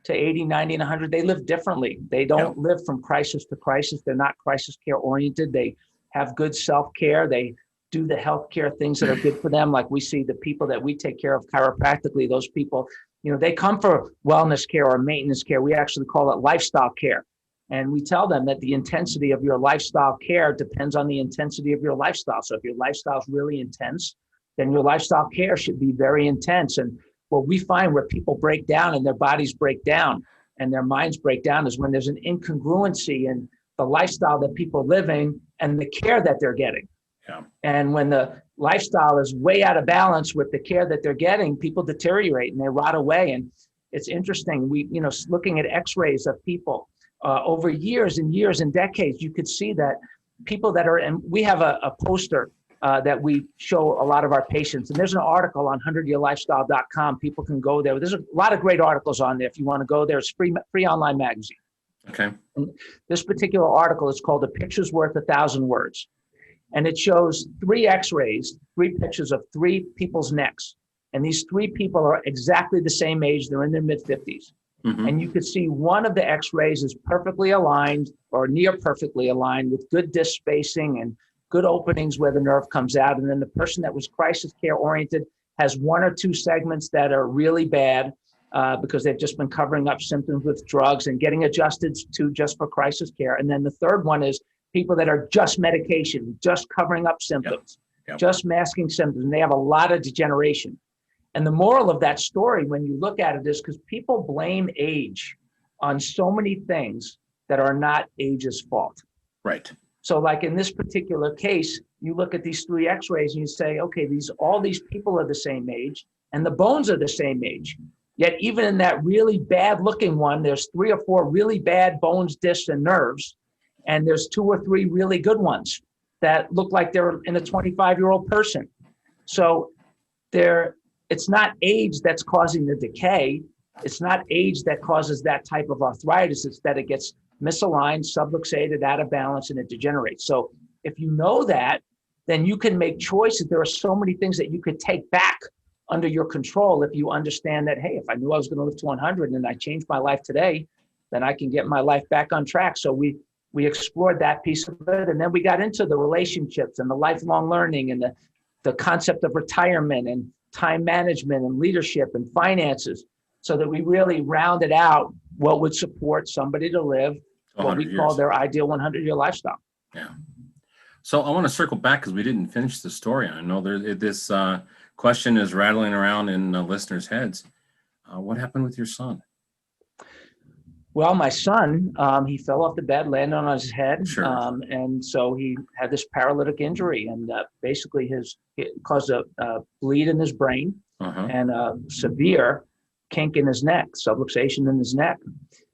to 80, 90, and 100, they live differently. They don't live from crisis to crisis. They're not crisis care oriented. They have good self-care. They do the healthcare things that are good for them. Like we see the people that we take care of chiropractically, those people, they come for wellness care or maintenance care. We actually call it lifestyle care. And we tell them that the intensity of your lifestyle care depends on the intensity of your lifestyle. So if your lifestyle is really intense, then your lifestyle care should be very intense. And what we find where people break down and their bodies break down and their minds break down is when there's an incongruency in the lifestyle that people are living and the care that they're getting. Yeah. And when the lifestyle is way out of balance with the care that they're getting, people deteriorate and they rot away. And it's interesting, looking at x-rays of people over years and years and decades, you could see that people that are, and we have a poster that we show a lot of our patients. And there's an article on 100yearlifestyle.com. People can go there. There's a lot of great articles on there. If you want to go there, it's free online magazine. Okay. And this particular article is called "A Picture's Worth 1,000 Words." And it shows 3 x-rays, 3 pictures of 3 people's necks. And these 3 people are exactly the same age. They're in their mid-50s. And you could see one of the x-rays is perfectly aligned or near perfectly aligned with good disc spacing and good openings where the nerve comes out. And then the person that was crisis care oriented has 1 or 2 segments that are really bad because they've just been covering up symptoms with drugs and getting adjusted to just for crisis care. And then the third one is people that are just medication, just covering up symptoms, just masking symptoms. And they have a lot of degeneration. And the moral of that story, when you look at it, is because people blame age on so many things that are not age's fault. Right. So like in this particular case, you look at these 3 x-rays and you say, okay, all these people are the same age and the bones are the same age. Yet even in that really bad looking one, there's 3 or 4 really bad bones, discs, and nerves. And there's 2 or 3 really good ones that look like they're in a 25-year-old person. So it's not age that's causing the decay. It's not age that causes that type of arthritis. It's that it gets misaligned, subluxated, out of balance, and it degenerates. So if you know that, then you can make choices. There are so many things that you could take back under your control if you understand that, hey, if I knew I was going to live to 100 and I changed my life today, then I can get my life back on track. So we explored that piece of it. And then we got into the relationships and the lifelong learning and the concept of retirement and time management and leadership and finances, so that we really rounded out what would support somebody to live what we call their ideal 100-year lifestyle. Yeah. So I want to circle back because we didn't finish the story. I know this question is rattling around in listeners' heads. What happened with your son? Well, my son, he fell off the bed, landed on his head. Sure. And so he had this paralytic injury, and basically it caused a bleed in his brain and a severe kink in his neck, subluxation in his neck.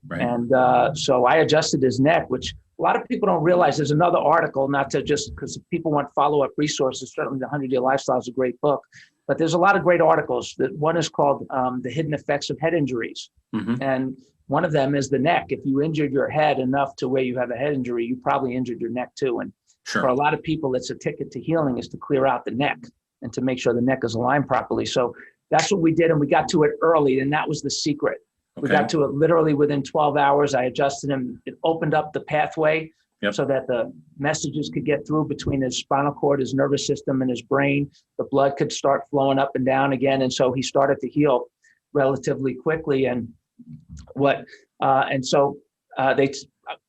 Right. And so I adjusted his neck, which a lot of people don't realize. There's another article, not to just because people want follow-up resources. Certainly the 100-Year Lifestyle is a great book, but there's a lot of great articles. One is called The Hidden Effects of Head Injuries. And one of them is the neck. If you injured your head enough to where you have a head injury, you probably injured your neck too. And Sure. for a lot of people, it's a ticket to healing is to clear out the neck and to make sure the neck is aligned properly. So that's what we did. And we got to it early. And that was the secret. We got to it literally within 12 hours. I adjusted him. It opened up the pathway so that the messages could get through between his spinal cord, his nervous system, and his brain. The blood could start flowing up and down again. And so he started to heal relatively quickly. And so they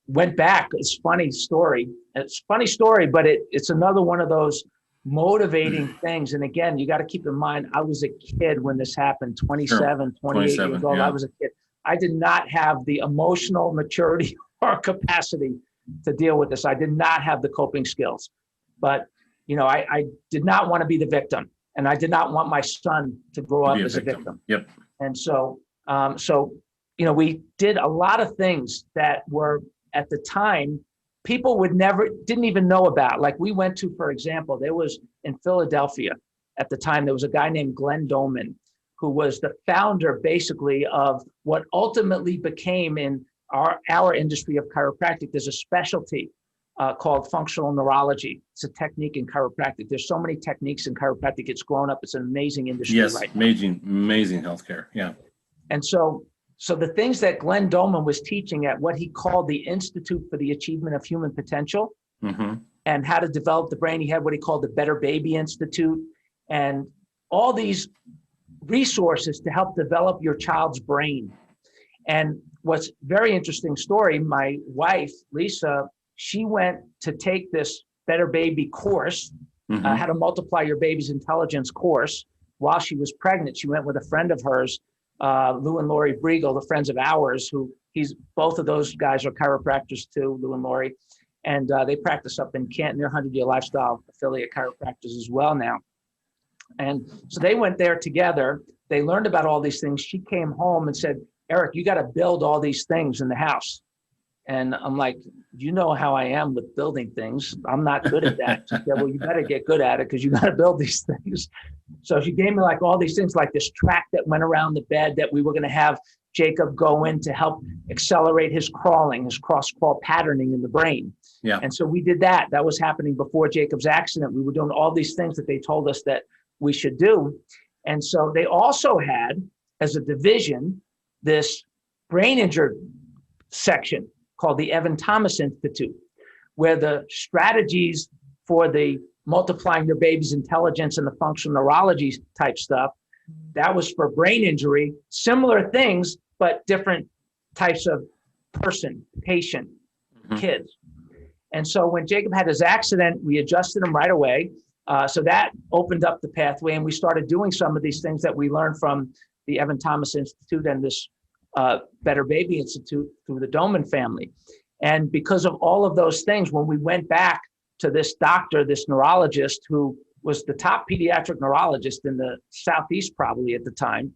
went back. It's a funny story. It's a funny story, but it's another one of those motivating things. And again, you got to keep in mind, I was a kid when this happened, 27, 28 years old. I was a kid. I did not have the emotional maturity or capacity to deal with this. I did not have the coping skills, but I did not want to be the victim, and I did not want my son to grow up as a victim. Yep. And so, we did a lot of things that were at the time people didn't even know about. Like we went to, for example, there was in Philadelphia at the time, there was a guy named Glenn Doman, who was the founder basically of what ultimately became in our industry of chiropractic. There's a specialty called functional neurology. It's a technique in chiropractic. There's so many techniques in chiropractic. It's grown up. It's an amazing industry right now. Amazing healthcare. Yeah. And so the things that Glenn Doman was teaching at what he called the Institute for the Achievement of Human Potential and how to develop the brain. He had what he called the Better Baby Institute and all these resources to help develop your child's brain. And what's very interesting story, my wife, Lisa, she went to take this Better Baby course, how to multiply your baby's intelligence course while she was pregnant. She went with a friend of hers, Lou and Lori Briegel, the friends of ours, both of those guys are chiropractors too, Lou and Lori. And they practice up in Canton. They're 100-Year Lifestyle affiliate chiropractors as well now. And so they went there together. They learned about all these things. She came home and said, Eric, you got to build all these things in the house. And I'm like, you know how I am with building things. I'm not good at that. She said, well, you better get good at it because you got to build these things. So she gave me like all these things, like this track that went around the bed that we were going to have Jacob go in to help accelerate his crawling, his cross-crawl patterning in the brain. Yeah. And so we did that. That was happening before Jacob's accident. We were doing all these things that they told us that we should do. And so they also had, as a division, this brain injured section called the Evan Thomas Institute, where the strategies for the multiplying your baby's intelligence and the functional neurology type stuff, that was for brain injury, similar things, but different types of patient, kids. And so when Jacob had his accident, we adjusted him right away. So that opened up the pathway, and we started doing some of these things that we learned from the Evan Thomas Institute and this Better Baby Institute through the Doman family. And because of all of those things, when we went back to this doctor, this neurologist who was the top pediatric neurologist in the Southeast probably at the time,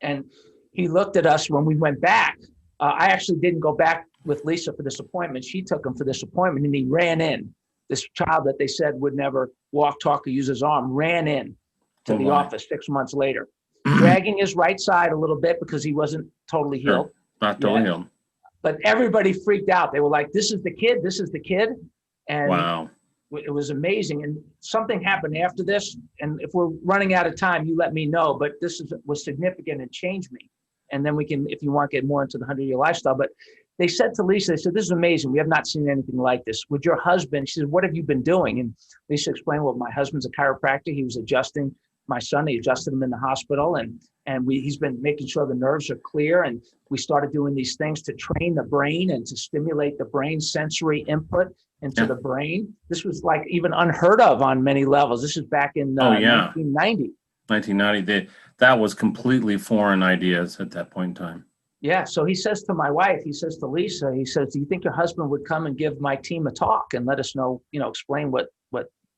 and he looked at us when we went back. I actually didn't go back with Lisa for this appointment. She took him for this appointment, and he ran in. This child that they said would never walk, talk, or use his arm ran in to the office 6 months later, dragging his right side a little bit because he wasn't totally healed. Not totally healed. But everybody freaked out. They were like, this is the kid. This is the kid. And wow. It was amazing. And something happened after this. And if we're running out of time, you let me know. But this was significant and changed me. And then we can, if you want, get more into the 100-Year Lifestyle. But they said to Lisa, they said, this is amazing. We have not seen anything like this. With your husband, she said, what have you been doing? And Lisa explained, well, my husband's a chiropractor. He was adjusting my son. He adjusted him in the hospital. And he's been making sure the nerves are clear. And we started doing these things to train the brain and to stimulate the brain's sensory input into the brain. This was like even unheard of on many levels. This is back in 1990. 1990. That was completely foreign ideas at that point in time. Yeah. So he says to my wife, he says to Lisa, he says, do you think your husband would come and give my team a talk and let us know, explain what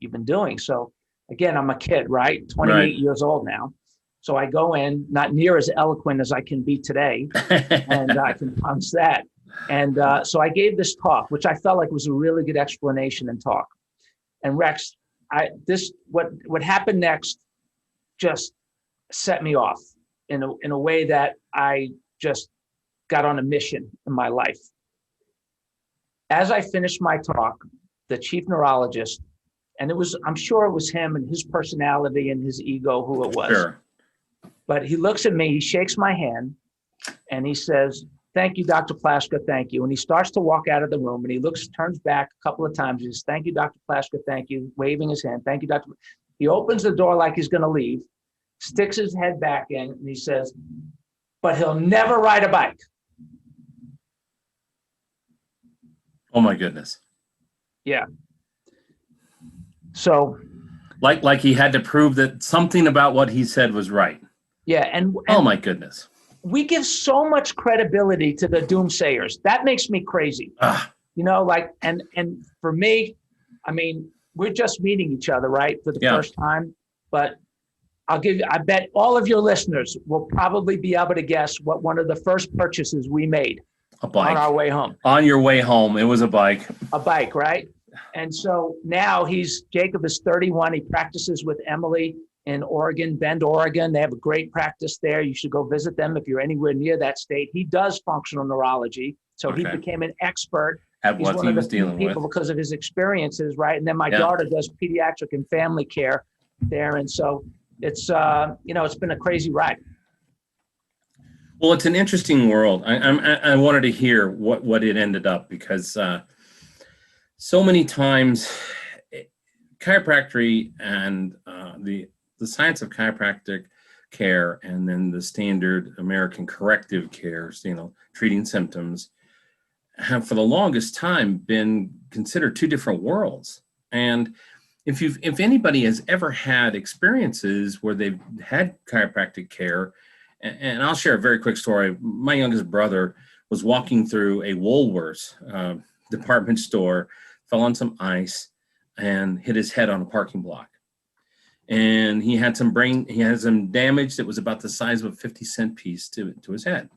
you've been doing? So again, I'm a kid, right? 28 Right. years old now. So I go in, not near as eloquent as I can be today, and I can promise that. And so I gave this talk, which I felt like was a really good explanation and talk. And Rex, what happened next just set me off in a way that I just got on a mission in my life. As I finished my talk, the chief neurologist, and I'm sure it was him and his personality and his ego who it was. Sure. But he looks at me, he shakes my hand, and he says, thank you, Dr. Plasker, thank you. And he starts to walk out of the room, and he turns back a couple of times. He says, thank you, Dr. Plasker, thank you, waving his hand. Thank you, Dr. He opens the door like he's going to leave, sticks his head back in, and he says, but he'll never ride a bike. Oh my goodness. Yeah. So. Like he had to prove that something about what he said was right. Yeah. And oh my goodness. We give so much credibility to the doomsayers. That makes me crazy. And for me, I mean, we're just meeting each other, right, for the first time. But I bet all of your listeners will probably be able to guess what one of the first purchases we made. A bike. On our way home. On your way home, it was a bike. A bike, right? And so now Jacob is 31. He practices with Emily in Oregon, Bend, Oregon. They have a great practice there. You should go visit them if you're anywhere near that state. He does functional neurology. So he became an expert at what he was dealing with because of his experiences, right? And then my daughter does pediatric and family care there. And so it's, it's been a crazy ride. Well, it's an interesting world. I wanted to hear what it ended up because so many times chiropractic and the science of chiropractic care and then the standard American corrective care, treating symptoms, have for the longest time been considered two different worlds. And if anybody has ever had experiences where they've had chiropractic care, and I'll share a very quick story. My youngest brother was walking through a Woolworths department store, fell on some ice, and hit his head on a parking block. And he had some damage that was about the size of a 50-cent piece to his head.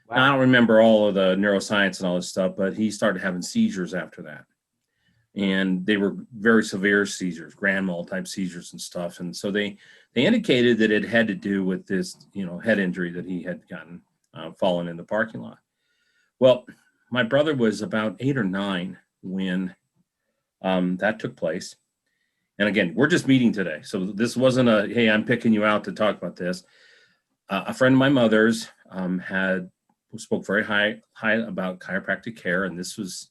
Wow. Now, I don't remember all of the neuroscience and all this stuff, but he started having seizures after that. And they were very severe seizures, grand mal type seizures and stuff. And so they indicated that it had to do with this, head injury that he had gotten falling in the parking lot. Well, my brother was about 8 or 9 when that took place. And again, we're just meeting today. So this wasn't hey, I'm picking you out to talk about this. A friend of my mother's spoke very high about chiropractic care. And this was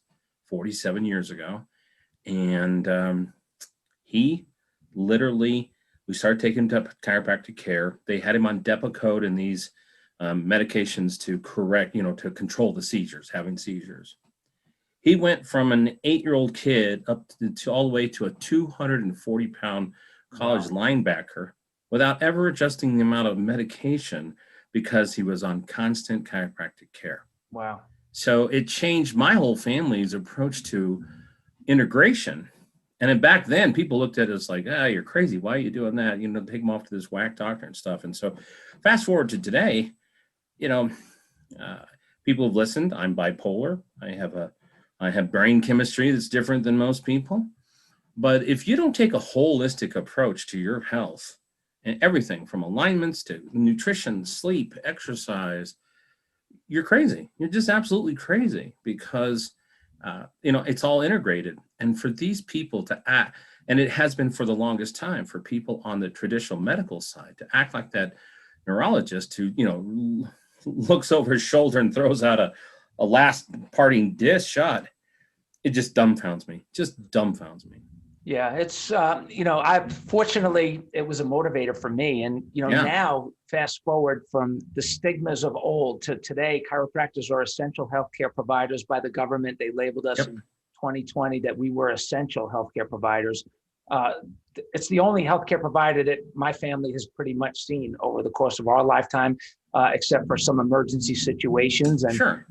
47 years ago. And he literally, we started taking him to chiropractic care. They had him on Depakote and these medications to to control the seizures, having seizures. He went from an 8-year-old kid up to all the way to a 240-pound college linebacker without ever adjusting the amount of medication because he was on constant chiropractic care. Wow. So it changed my whole family's approach to integration. And then back then, people looked at us like, you're crazy. Why are you doing that? Take them off to this whack doctor and stuff. And so fast forward to today, people have listened. I'm bipolar. I have brain chemistry that's different than most people. But if you don't take a holistic approach to your health and everything from alignments to nutrition, sleep, exercise, you're crazy. You're just absolutely crazy because it's all integrated. And for these people to act, and it has been for the longest time, for people on the traditional medical side to act like that neurologist who, looks over his shoulder and throws out a last parting dish shot, it just dumbfounds me. Yeah, it's, fortunately, it was a motivator for me. And, now fast forward from the stigmas of old to today, chiropractors are essential healthcare providers by the government. They labeled us in 2020 that we were essential healthcare providers. it's the only healthcare provider that my family has pretty much seen over the course of our lifetime, except for some emergency situations. And Sure.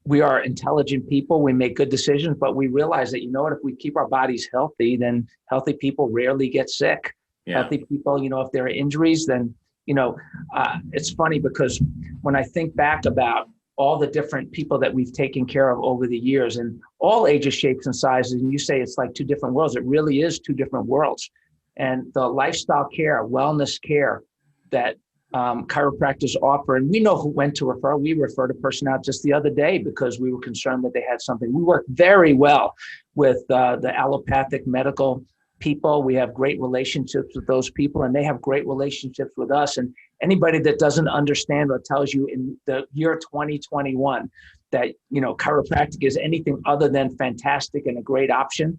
We are intelligent people. We make good decisions, but we realize that, if we keep our bodies healthy, then healthy people rarely get sick. Yeah. Healthy people, if there are injuries, then, it's funny because when I think back about all the different people that we've taken care of over the years and all ages, shapes, and sizes, and you say it's like two different worlds, it really is two different worlds. And the lifestyle care, wellness care that chiropractors offer, and we know when to refer. We referred a person out just the other day because we were concerned that they had something. We work very well with the allopathic medical people. We have great relationships with those people, and they have great relationships with us. And anybody that doesn't understand or tells you in the year 2021 that chiropractic is anything other than fantastic and a great option,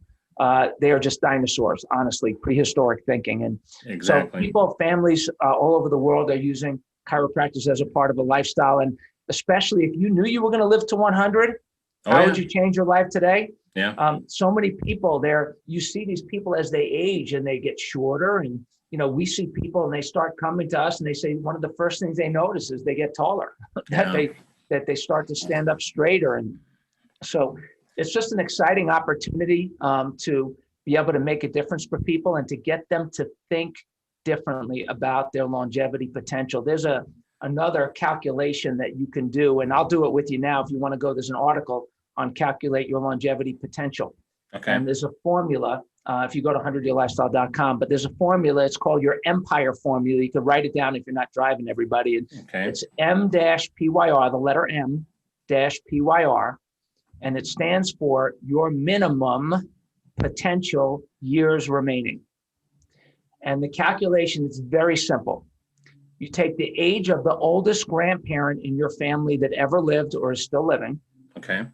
they are just dinosaurs, honestly, prehistoric thinking. And exactly. So people, families all over the world are using chiropractors as a part of a lifestyle. And especially if you knew you were going to live to 100, how would you change your life today? Yeah. So many people there, you see these people as they age and they get shorter. And, we see people and they start coming to us and they say one of the first things they notice is they get taller, that they start to stand up straighter. And so it's just an exciting opportunity to be able to make a difference for people and to get them to think differently about their longevity potential. There's another calculation that you can do, and I'll do it with you now if you want to go. There's an article on calculate your longevity potential. Okay. And there's a formula, if you go to 100yearlifestyle.com, but there's a formula, it's called your Empire formula. You can write it down if you're not driving, everybody. Okay. It's M-PYR, the letter M-PYR, and it stands for your minimum potential years remaining. And the calculation is very simple. You take the age of the oldest grandparent in your family that ever lived or is still living, okay,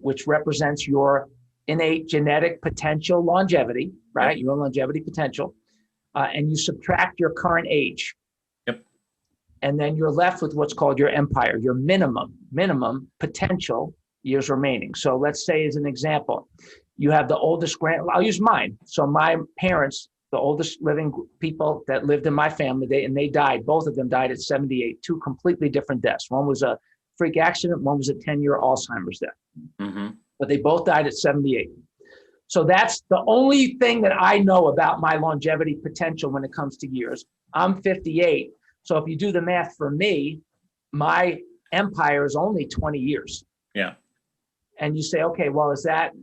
which represents your innate genetic potential longevity, right? Yep. Your longevity potential. And you subtract your current age. Yep. And then you're left with what's called your empire, your minimum potential years remaining. So let's say, as an example, you have the oldest I'll use mine. So my parents, the oldest living people that lived in my family, they died. Both of them died at 78, two completely different deaths. One was a freak accident, one was a 10-year Alzheimer's death. Mm-hmm. But they both died at 78. So that's the only thing that I know about my longevity potential when it comes to years. I'm 58. So if you do the math for me, my empire is only 20 years. Yeah. And you say, okay, well, is that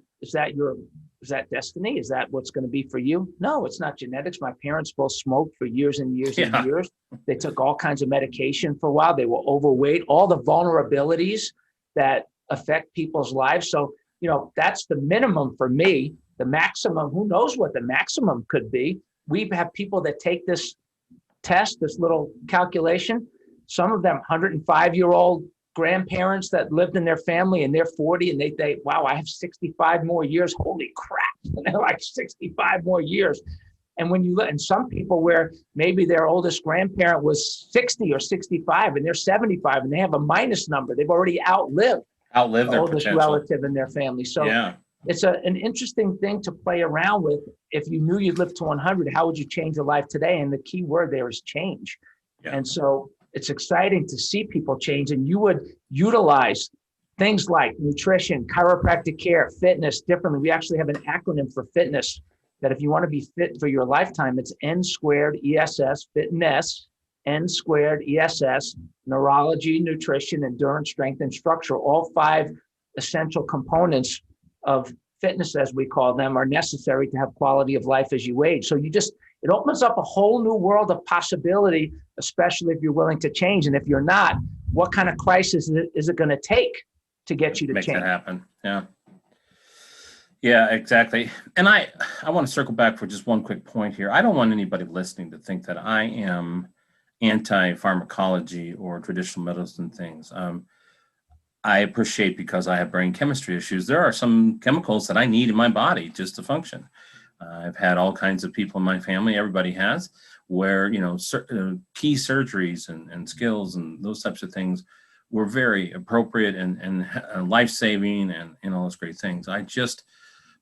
destiny? Is that what's going to be for you? No, it's not genetics. My parents both smoked for years and years and years. They took all kinds of medication for a while. They were overweight, all the vulnerabilities that affect people's lives. So, that's the minimum for me. The maximum, who knows what the maximum could be? We have people that take this test, this little calculation, some of them 105-year-old grandparents that lived in their family and they're 40 and they wow, I have 65 more years. Holy crap. And they're like 65 more years. And when you look, and some people where maybe their oldest grandparent was 60 or 65 and they're 75 and they have a minus number. They've already outlived their oldest potential relative in their family. So it's an interesting thing to play around with. If you knew you'd live to 100, how would you change your life today? And the key word there is change. Yeah. And so it's exciting to see people change, and you would utilize things like nutrition, chiropractic care, fitness differently. We actually have an acronym for fitness that if you want to be fit for your lifetime, it's N squared ESS, fitness, N squared ESS, neurology, nutrition, endurance, strength, and structure. All 5 essential components of fitness, as we call them, are necessary to have quality of life as you age. So it opens up a whole new world of possibility, especially if you're willing to change. And if you're not, what kind of crisis is it going to take to get you to change? Make that happen. Yeah. Yeah, exactly. And I want to circle back for just one quick point here. I don't want anybody listening to think that I am anti-pharmacology or traditional medicine things. I appreciate, because I have brain chemistry issues, there are some chemicals that I need in my body just to function. I've had all kinds of people in my family, everybody has, where, key surgeries and skills and those types of things were very appropriate and life-saving and all those great things. I just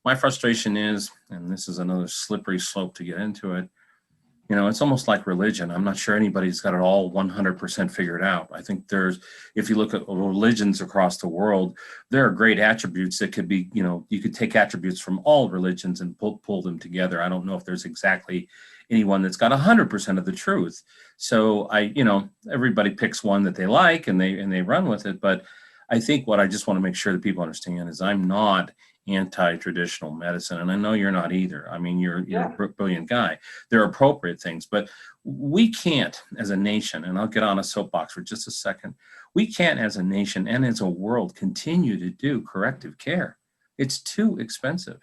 my frustration is, and this is another slippery slope to get into it, it's almost like religion. I'm not sure anybody's got it all 100% figured out. I think if you look at religions across the world, there are great attributes that could be, you could take attributes from all religions and pull them together. I don't know if there's exactly anyone that's got 100% of the truth. So everybody picks one that they like and they run with it. But I think what I just want to make sure that people understand is I'm not anti-traditional medicine, and I know you're not either. I mean, you're a brilliant guy. There are appropriate things, but we can't as a nation, and I'll get on a soapbox for just a second, we can't as a nation and as a world continue to do corrective care. It's too expensive.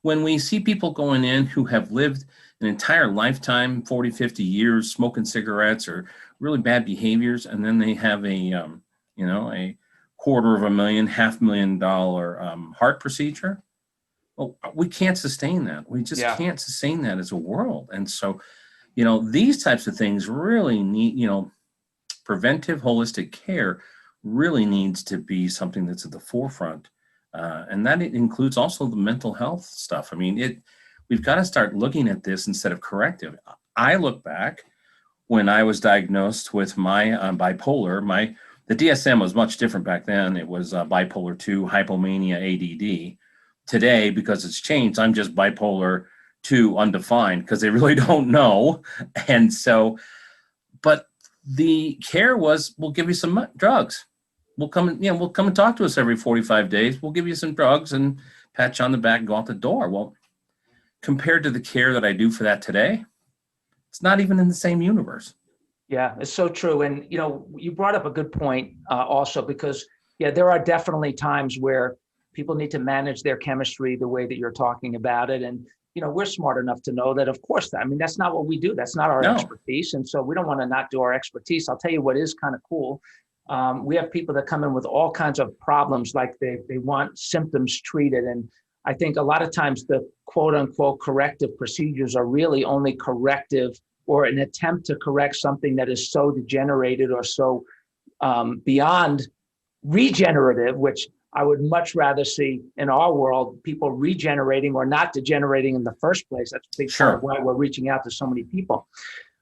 When we see people going in who have lived an entire lifetime, 40, 50 years, smoking cigarettes or really bad behaviors, and then they have a $250,000, $500,000 heart procedure. Well, we can't sustain that. We just can't sustain that as a world. And so, these types of things really need, preventive holistic care really needs to be something that's at the forefront. And that includes also the mental health stuff. I mean, we've got to start looking at this instead of corrective. I look back when I was diagnosed with my bipolar, the DSM was much different back then. It was bipolar 2, hypomania, ADD. Today, because it's changed, I'm just bipolar 2 undefined because they really don't know. And so, but the care was, we'll give you some drugs. We'll come and talk to us every 45 days. We'll give you some drugs and pat you on the back and go out the door. Well, compared to the care that I do for that today, it's not even in the same universe. Yeah, it's so true. And, you brought up a good point also, because, there are definitely times where people need to manage their chemistry the way that you're talking about it. And, we're smart enough to know that, of course, that's not what we do. That's not our expertise. And so we don't want to not do our expertise. I'll tell you what is kind of cool. We have people that come in with all kinds of problems, like they want symptoms treated. And I think a lot of times the quote unquote corrective procedures are really only corrective or an attempt to correct something that is so degenerated or so beyond regenerative, which I would much rather see in our world, people regenerating or not degenerating in the first place. That's a big part of why we're reaching out to so many people.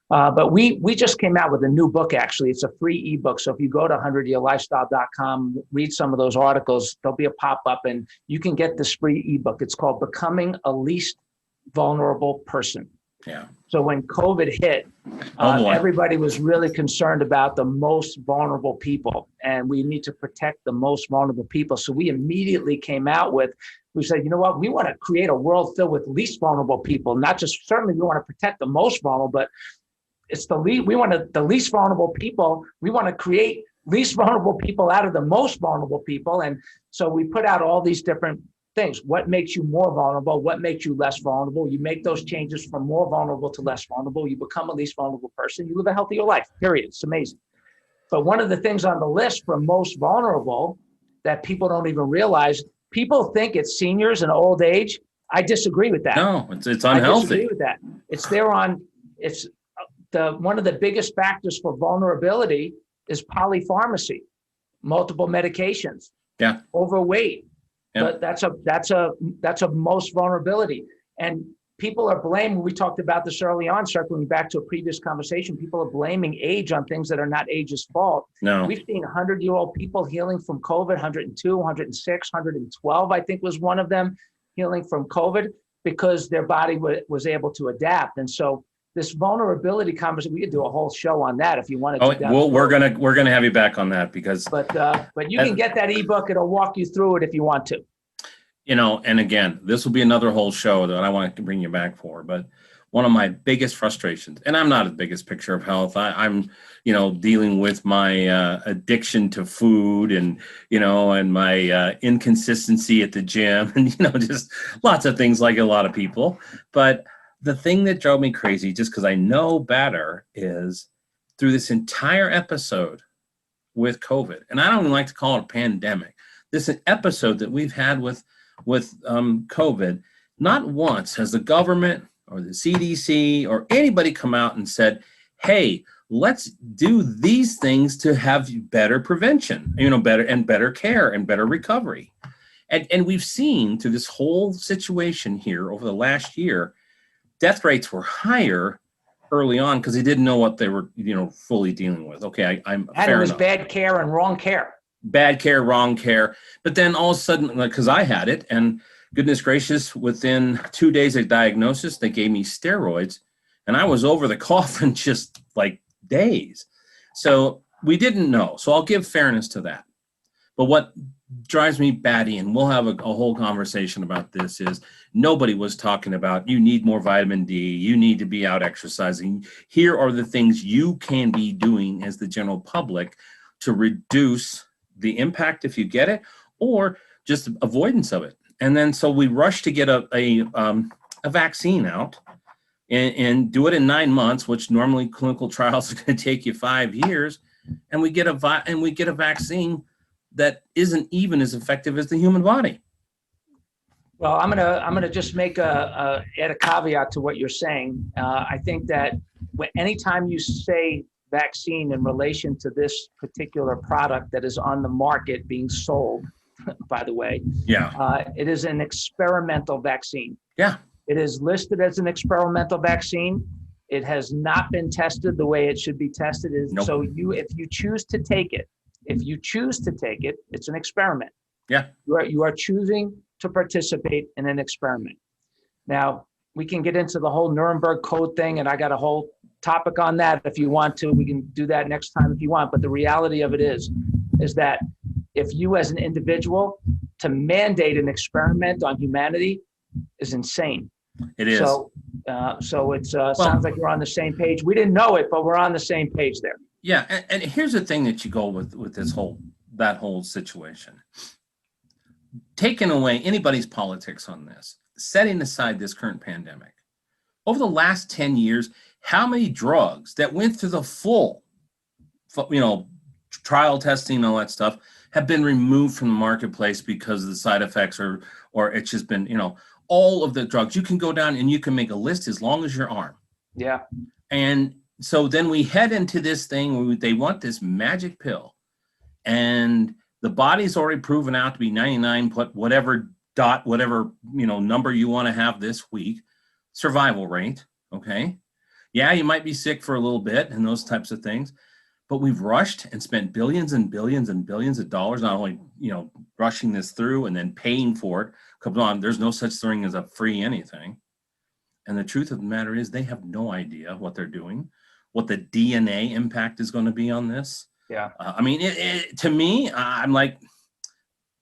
But we just came out with a new book, actually. It's a free ebook. So if you go to 100yearlifestyle.com, read some of those articles, there'll be a pop-up and you can get this free ebook. It's called Becoming a Least Vulnerable Person. Yeah. So when COVID hit, everybody was really concerned about the most vulnerable people, and we need to protect the most vulnerable people. So we immediately came out with, we said, you know what, we want to create a world filled with least vulnerable people. Not just, certainly we want to protect the most vulnerable, but it's the least vulnerable people. We want to create least vulnerable people out of the most vulnerable people. And so we put out all these different things. What makes you more vulnerable? What makes you less vulnerable? You make those changes from more vulnerable to less vulnerable. You become a least vulnerable person. You live a healthier life, period. It's amazing. But one of the things on the list for most vulnerable that people don't even realize, people think it's seniors and old age. I disagree with that. No, it's unhealthy. I disagree with that. One of the biggest factors for vulnerability is polypharmacy, multiple medications, overweight. Yeah. But that's a most vulnerability. And people are blaming, we talked about this early on, circling back to a previous conversation, people are blaming age on things that are not age's fault. No. We've seen 100-year-old people healing from COVID, 102, 106, 112, I think was one of them, healing from COVID because their body was able to adapt. And so this vulnerability conversation, we could do a whole show on that if you wanted to. Well, we're gonna have you back on that because. But you can get that ebook. It'll walk you through it if you want to. And again, this will be another whole show that I want to bring you back for. But one of my biggest frustrations, and I'm not the biggest picture of health. I'm dealing with my addiction to food and my inconsistency at the gym and just lots of things like a lot of people. But the thing that drove me crazy, just because I know better, is through this entire episode with COVID, and I don't even like to call it a pandemic, this episode that we've had with COVID, not once has the government or the CDC or anybody come out and said, hey, let's do these things to have better prevention, better care and better recovery. And we've seen through this whole situation here over the last year, death rates were higher early on because they didn't know what they were, fully dealing with. Okay, I'm And fair it was enough. bad care and wrong care. Bad care, wrong care. But then all of a sudden, because I had it, and goodness gracious, within 2 days of diagnosis, they gave me steroids, and I was over the cough in just like days. So we didn't know. So I'll give fairness to that. But what drives me batty, and we'll have a whole conversation about this, is nobody was talking about you need more vitamin D, you need to be out exercising. Here are the things you can be doing as the general public to reduce the impact if you get it, or just avoidance of it. And then so we rush to get a vaccine out and do it in 9 months, which normally clinical trials are going to take you 5 years, and we get a vaccine that isn't even as effective as the human body. Well, I'm gonna just make add a caveat to what you're saying. I think that anytime you say vaccine in relation to this particular product that is on the market being sold, by the way, it is an experimental vaccine. Yeah, it is listed as an experimental vaccine. It has not been tested the way it should be tested. Nope. So if you choose to take it, it's an experiment. Yeah, you are choosing to participate in an experiment. Now, we can get into the whole Nuremberg Code thing, and I got a whole topic on that. If you want to, we can do that next time if you want. But the reality of it is that if you as an individual to mandate an experiment on humanity is insane. It is. So it sounds like we're on the same page. We didn't know it, but we're on the same page there. Yeah, and here's the thing that you go with this that whole situation. Taking away anybody's politics on this, setting aside this current pandemic, over the last 10 years, how many drugs that went through the full, trial testing and all that stuff have been removed from the marketplace because of the side effects or it's just been, all of the drugs. You can go down and you can make a list as long as your arm. Yeah. And so then we head into this thing where they want this magic pill, and the body's already proven out to be 99, whatever number you want to have this week, survival rate. Okay. Yeah, you might be sick for a little bit and those types of things, but we've rushed and spent billions and billions and billions of dollars, not only, rushing this through and then paying for it. Come on, there's no such thing as a free anything. And the truth of the matter is they have no idea what they're doing, what the DNA impact is going to be on this. Yeah. To me, I'm like,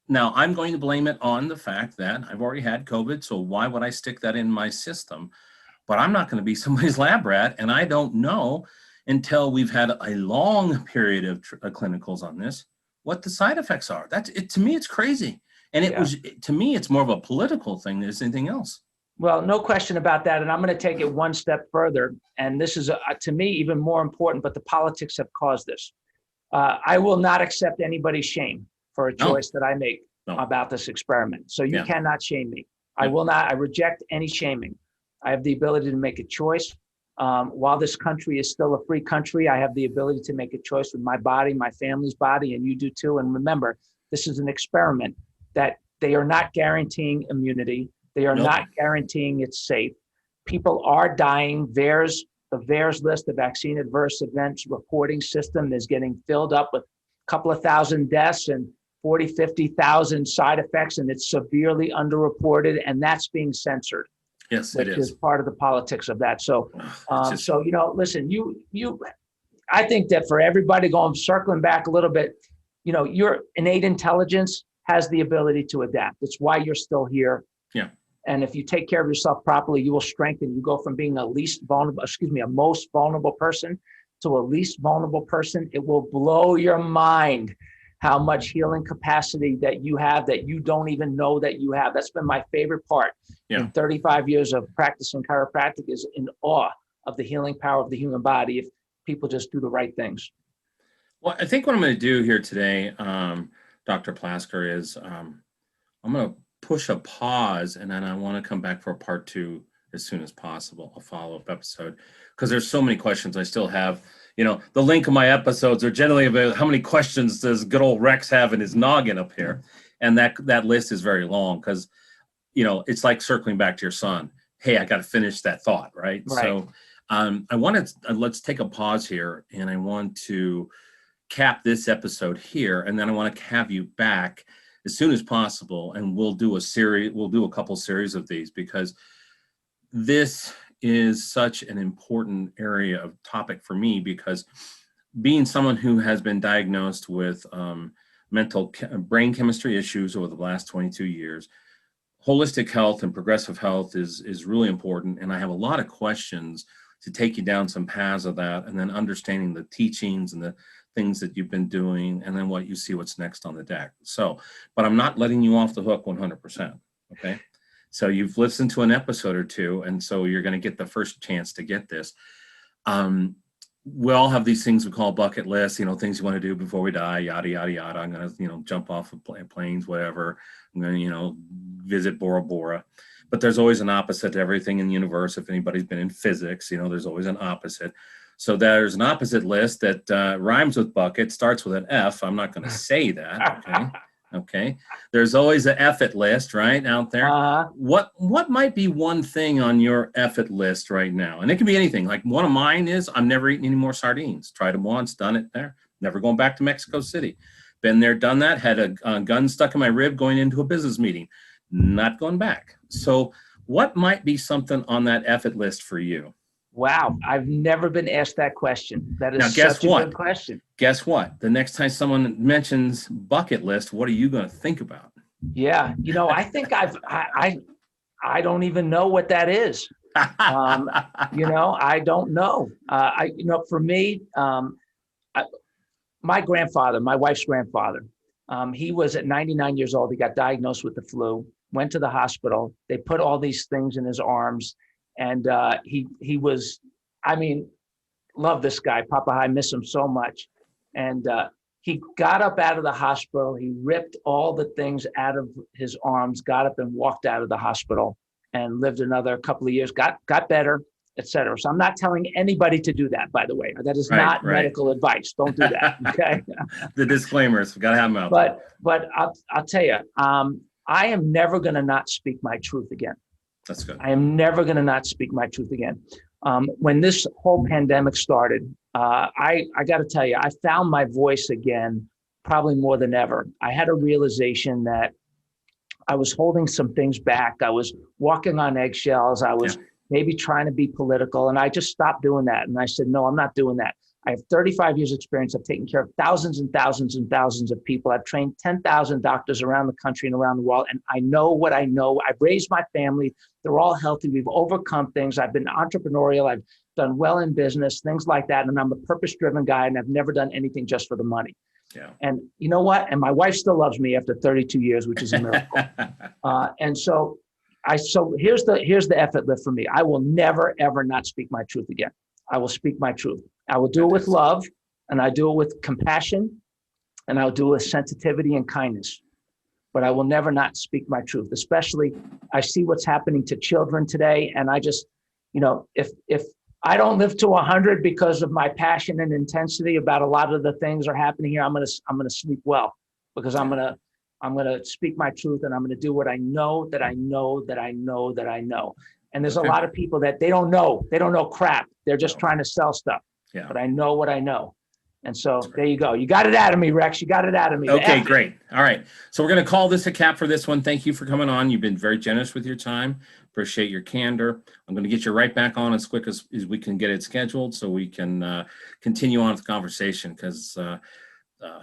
now I'm going to blame it on the fact that I've already had COVID. So why would I stick that in my system? But I'm not going to be somebody's lab rat. And I don't know until we've had a long period of clinicals on this, what the side effects are. That's it. To me, it's crazy. And to me, it's more of a political thing than anything else. Well, no question about that. And I'm going to take it one step further. And this is, to me, even more important, but the politics have caused this. I will not accept anybody's shame for a choice that I make about this experiment. So you cannot shame me. I will not. I reject any shaming. I have the ability to make a choice. While this country is still a free country, I have the ability to make a choice with my body, my family's body, and you do too. And remember, this is an experiment that they are not guaranteeing immunity. They are not guaranteeing it's safe. People are dying. The VAERS list, the Vaccine Adverse Events Reporting System, is getting filled up with a couple of thousand deaths and 40, 50,000 side effects, and it's severely underreported, and that's being censored. Yes, which is part of the politics of that. So, listen, I think that for everybody circling back a little bit, your innate intelligence has the ability to adapt. It's why you're still here. Yeah. And if you take care of yourself properly, you will strengthen. You go from being a most vulnerable person to a least vulnerable person. It will blow your mind how much healing capacity that you have that you don't even know that you have. That's been my favorite part in 35 years of practicing chiropractic, is in awe of the healing power of the human body if people just do the right things. Well, I think what I'm going to do here today, Dr. Plasker, is I'm going to push a pause, and then I want to come back for a part 2 as soon as possible, a follow-up episode, because there's so many questions I still have. The link of my episodes are generally about how many questions does good old Rex have in his noggin up here. And that list is very long because, it's like circling back to your son. Hey, I got to finish that thought, right? Right. So let's take a pause here, and I want to cap this episode here, and then I want to have you back as soon as possible, and we'll do a couple series of these, because this is such an important area of topic for me, because being someone who has been diagnosed with brain chemistry issues over the last 22 years, holistic health and progressive health is really important. And I have a lot of questions to take you down some paths of that, and then understanding the teachings and the things that you've been doing, and then what's next on the deck. So, but I'm not letting you off the hook 100%. Okay. So you've listened to an episode or two, and so you're going to get the first chance to get this. We all have these things we call bucket lists, things you want to do before we die, yada, yada, yada. I'm going to, jump off of planes, whatever. I'm going to, visit Bora Bora. But there's always an opposite to everything in the universe. If anybody's been in physics, there's always an opposite. So there's an opposite list that rhymes with bucket, starts with an F. I'm not going to say that, okay? Okay. There's always an F-it list, right, out there. What might be one thing on your F-it list right now? And it can be anything. Like one of mine is, I'm never eating any more sardines. Tried them once, done it there. Never going back to Mexico City. Been there, done that. Had a gun stuck in my rib going into a business meeting. Not going back. So what might be something on that F-it list for you? Wow, I've never been asked that question. That is such a good question. Guess what? The next time someone mentions bucket list, what are you going to think about? Yeah, I think I don't even know what that is. I don't know. For me, my grandfather, my wife's grandfather, he was at 99 years old. He got diagnosed with the flu, went to the hospital. They put all these things in his arms. And he was, love this guy, Papa. I miss him so much. And he got up out of the hospital. He ripped all the things out of his arms, got up and walked out of the hospital, and lived another couple of years, got better, etc. So I'm not telling anybody to do that, by the way. That is not medical advice. Don't do that. Okay. The disclaimers, we got to have them out. But I'll tell you, I am never going to not speak my truth again. That's good. I am never going to not speak my truth again. When this whole pandemic started, I got to tell you, I found my voice again, probably more than ever. I had a realization that I was holding some things back. I was walking on eggshells. I was maybe trying to be political, and I just stopped doing that. And I said, no, I'm not doing that. I have 35 years experience. I've taken care of thousands and thousands and thousands of people. I've trained 10,000 doctors around the country and around the world. And I know what I know. I've raised my family. They're all healthy. We've overcome things. I've been entrepreneurial. I've done well in business, things like that. And I'm a purpose-driven guy, and I've never done anything just for the money. Yeah. And you know what? And my wife still loves me after 32 years, which is a miracle. So here's the effort lift for me. I will never, ever not speak my truth again. I will speak my truth. I will do it with love, and I do it with compassion, and I'll do it with sensitivity and kindness. But I will never not speak my truth. Especially, I see what's happening to children today, and I just, if I don't live to 100 because of my passion and intensity about a lot of the things that are happening here, I'm gonna sleep well, because I'm gonna speak my truth, and I'm gonna do what I know that I know that I know that I know. And there's a lot of people that they don't know crap. They're just trying to sell stuff. Yeah. But I know what I know. And so there you go. You got it out of me, Rex. You got it out of me. Okay, great. All right. So we're going to call this a cap for this one. Thank you for coming on. You've been very generous with your time. Appreciate your candor. I'm going to get you right back on as quick as we can get it scheduled, so we can continue on with the conversation, because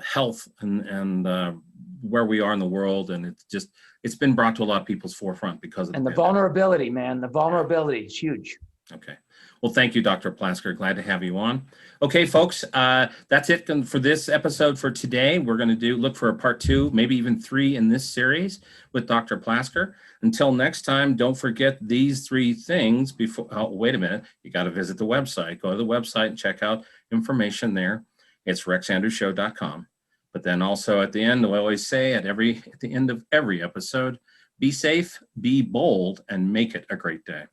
health and where we are in the world, and it's been brought to a lot of people's forefront because of the vulnerability, man. The vulnerability is huge. Okay. Well, thank you, Dr. Plasker. Glad to have you on. Okay, folks, that's it for this episode for today. We're going to look for a part 2, maybe even 3 in this series with Dr. Plasker. Until next time, don't forget these 3 things before. Oh, wait a minute. You got to visit the website. Go to the website and check out information there. It's rexandrewshow.com. But then also at the end, I always say at the end of every episode, be safe, be bold, and make it a great day.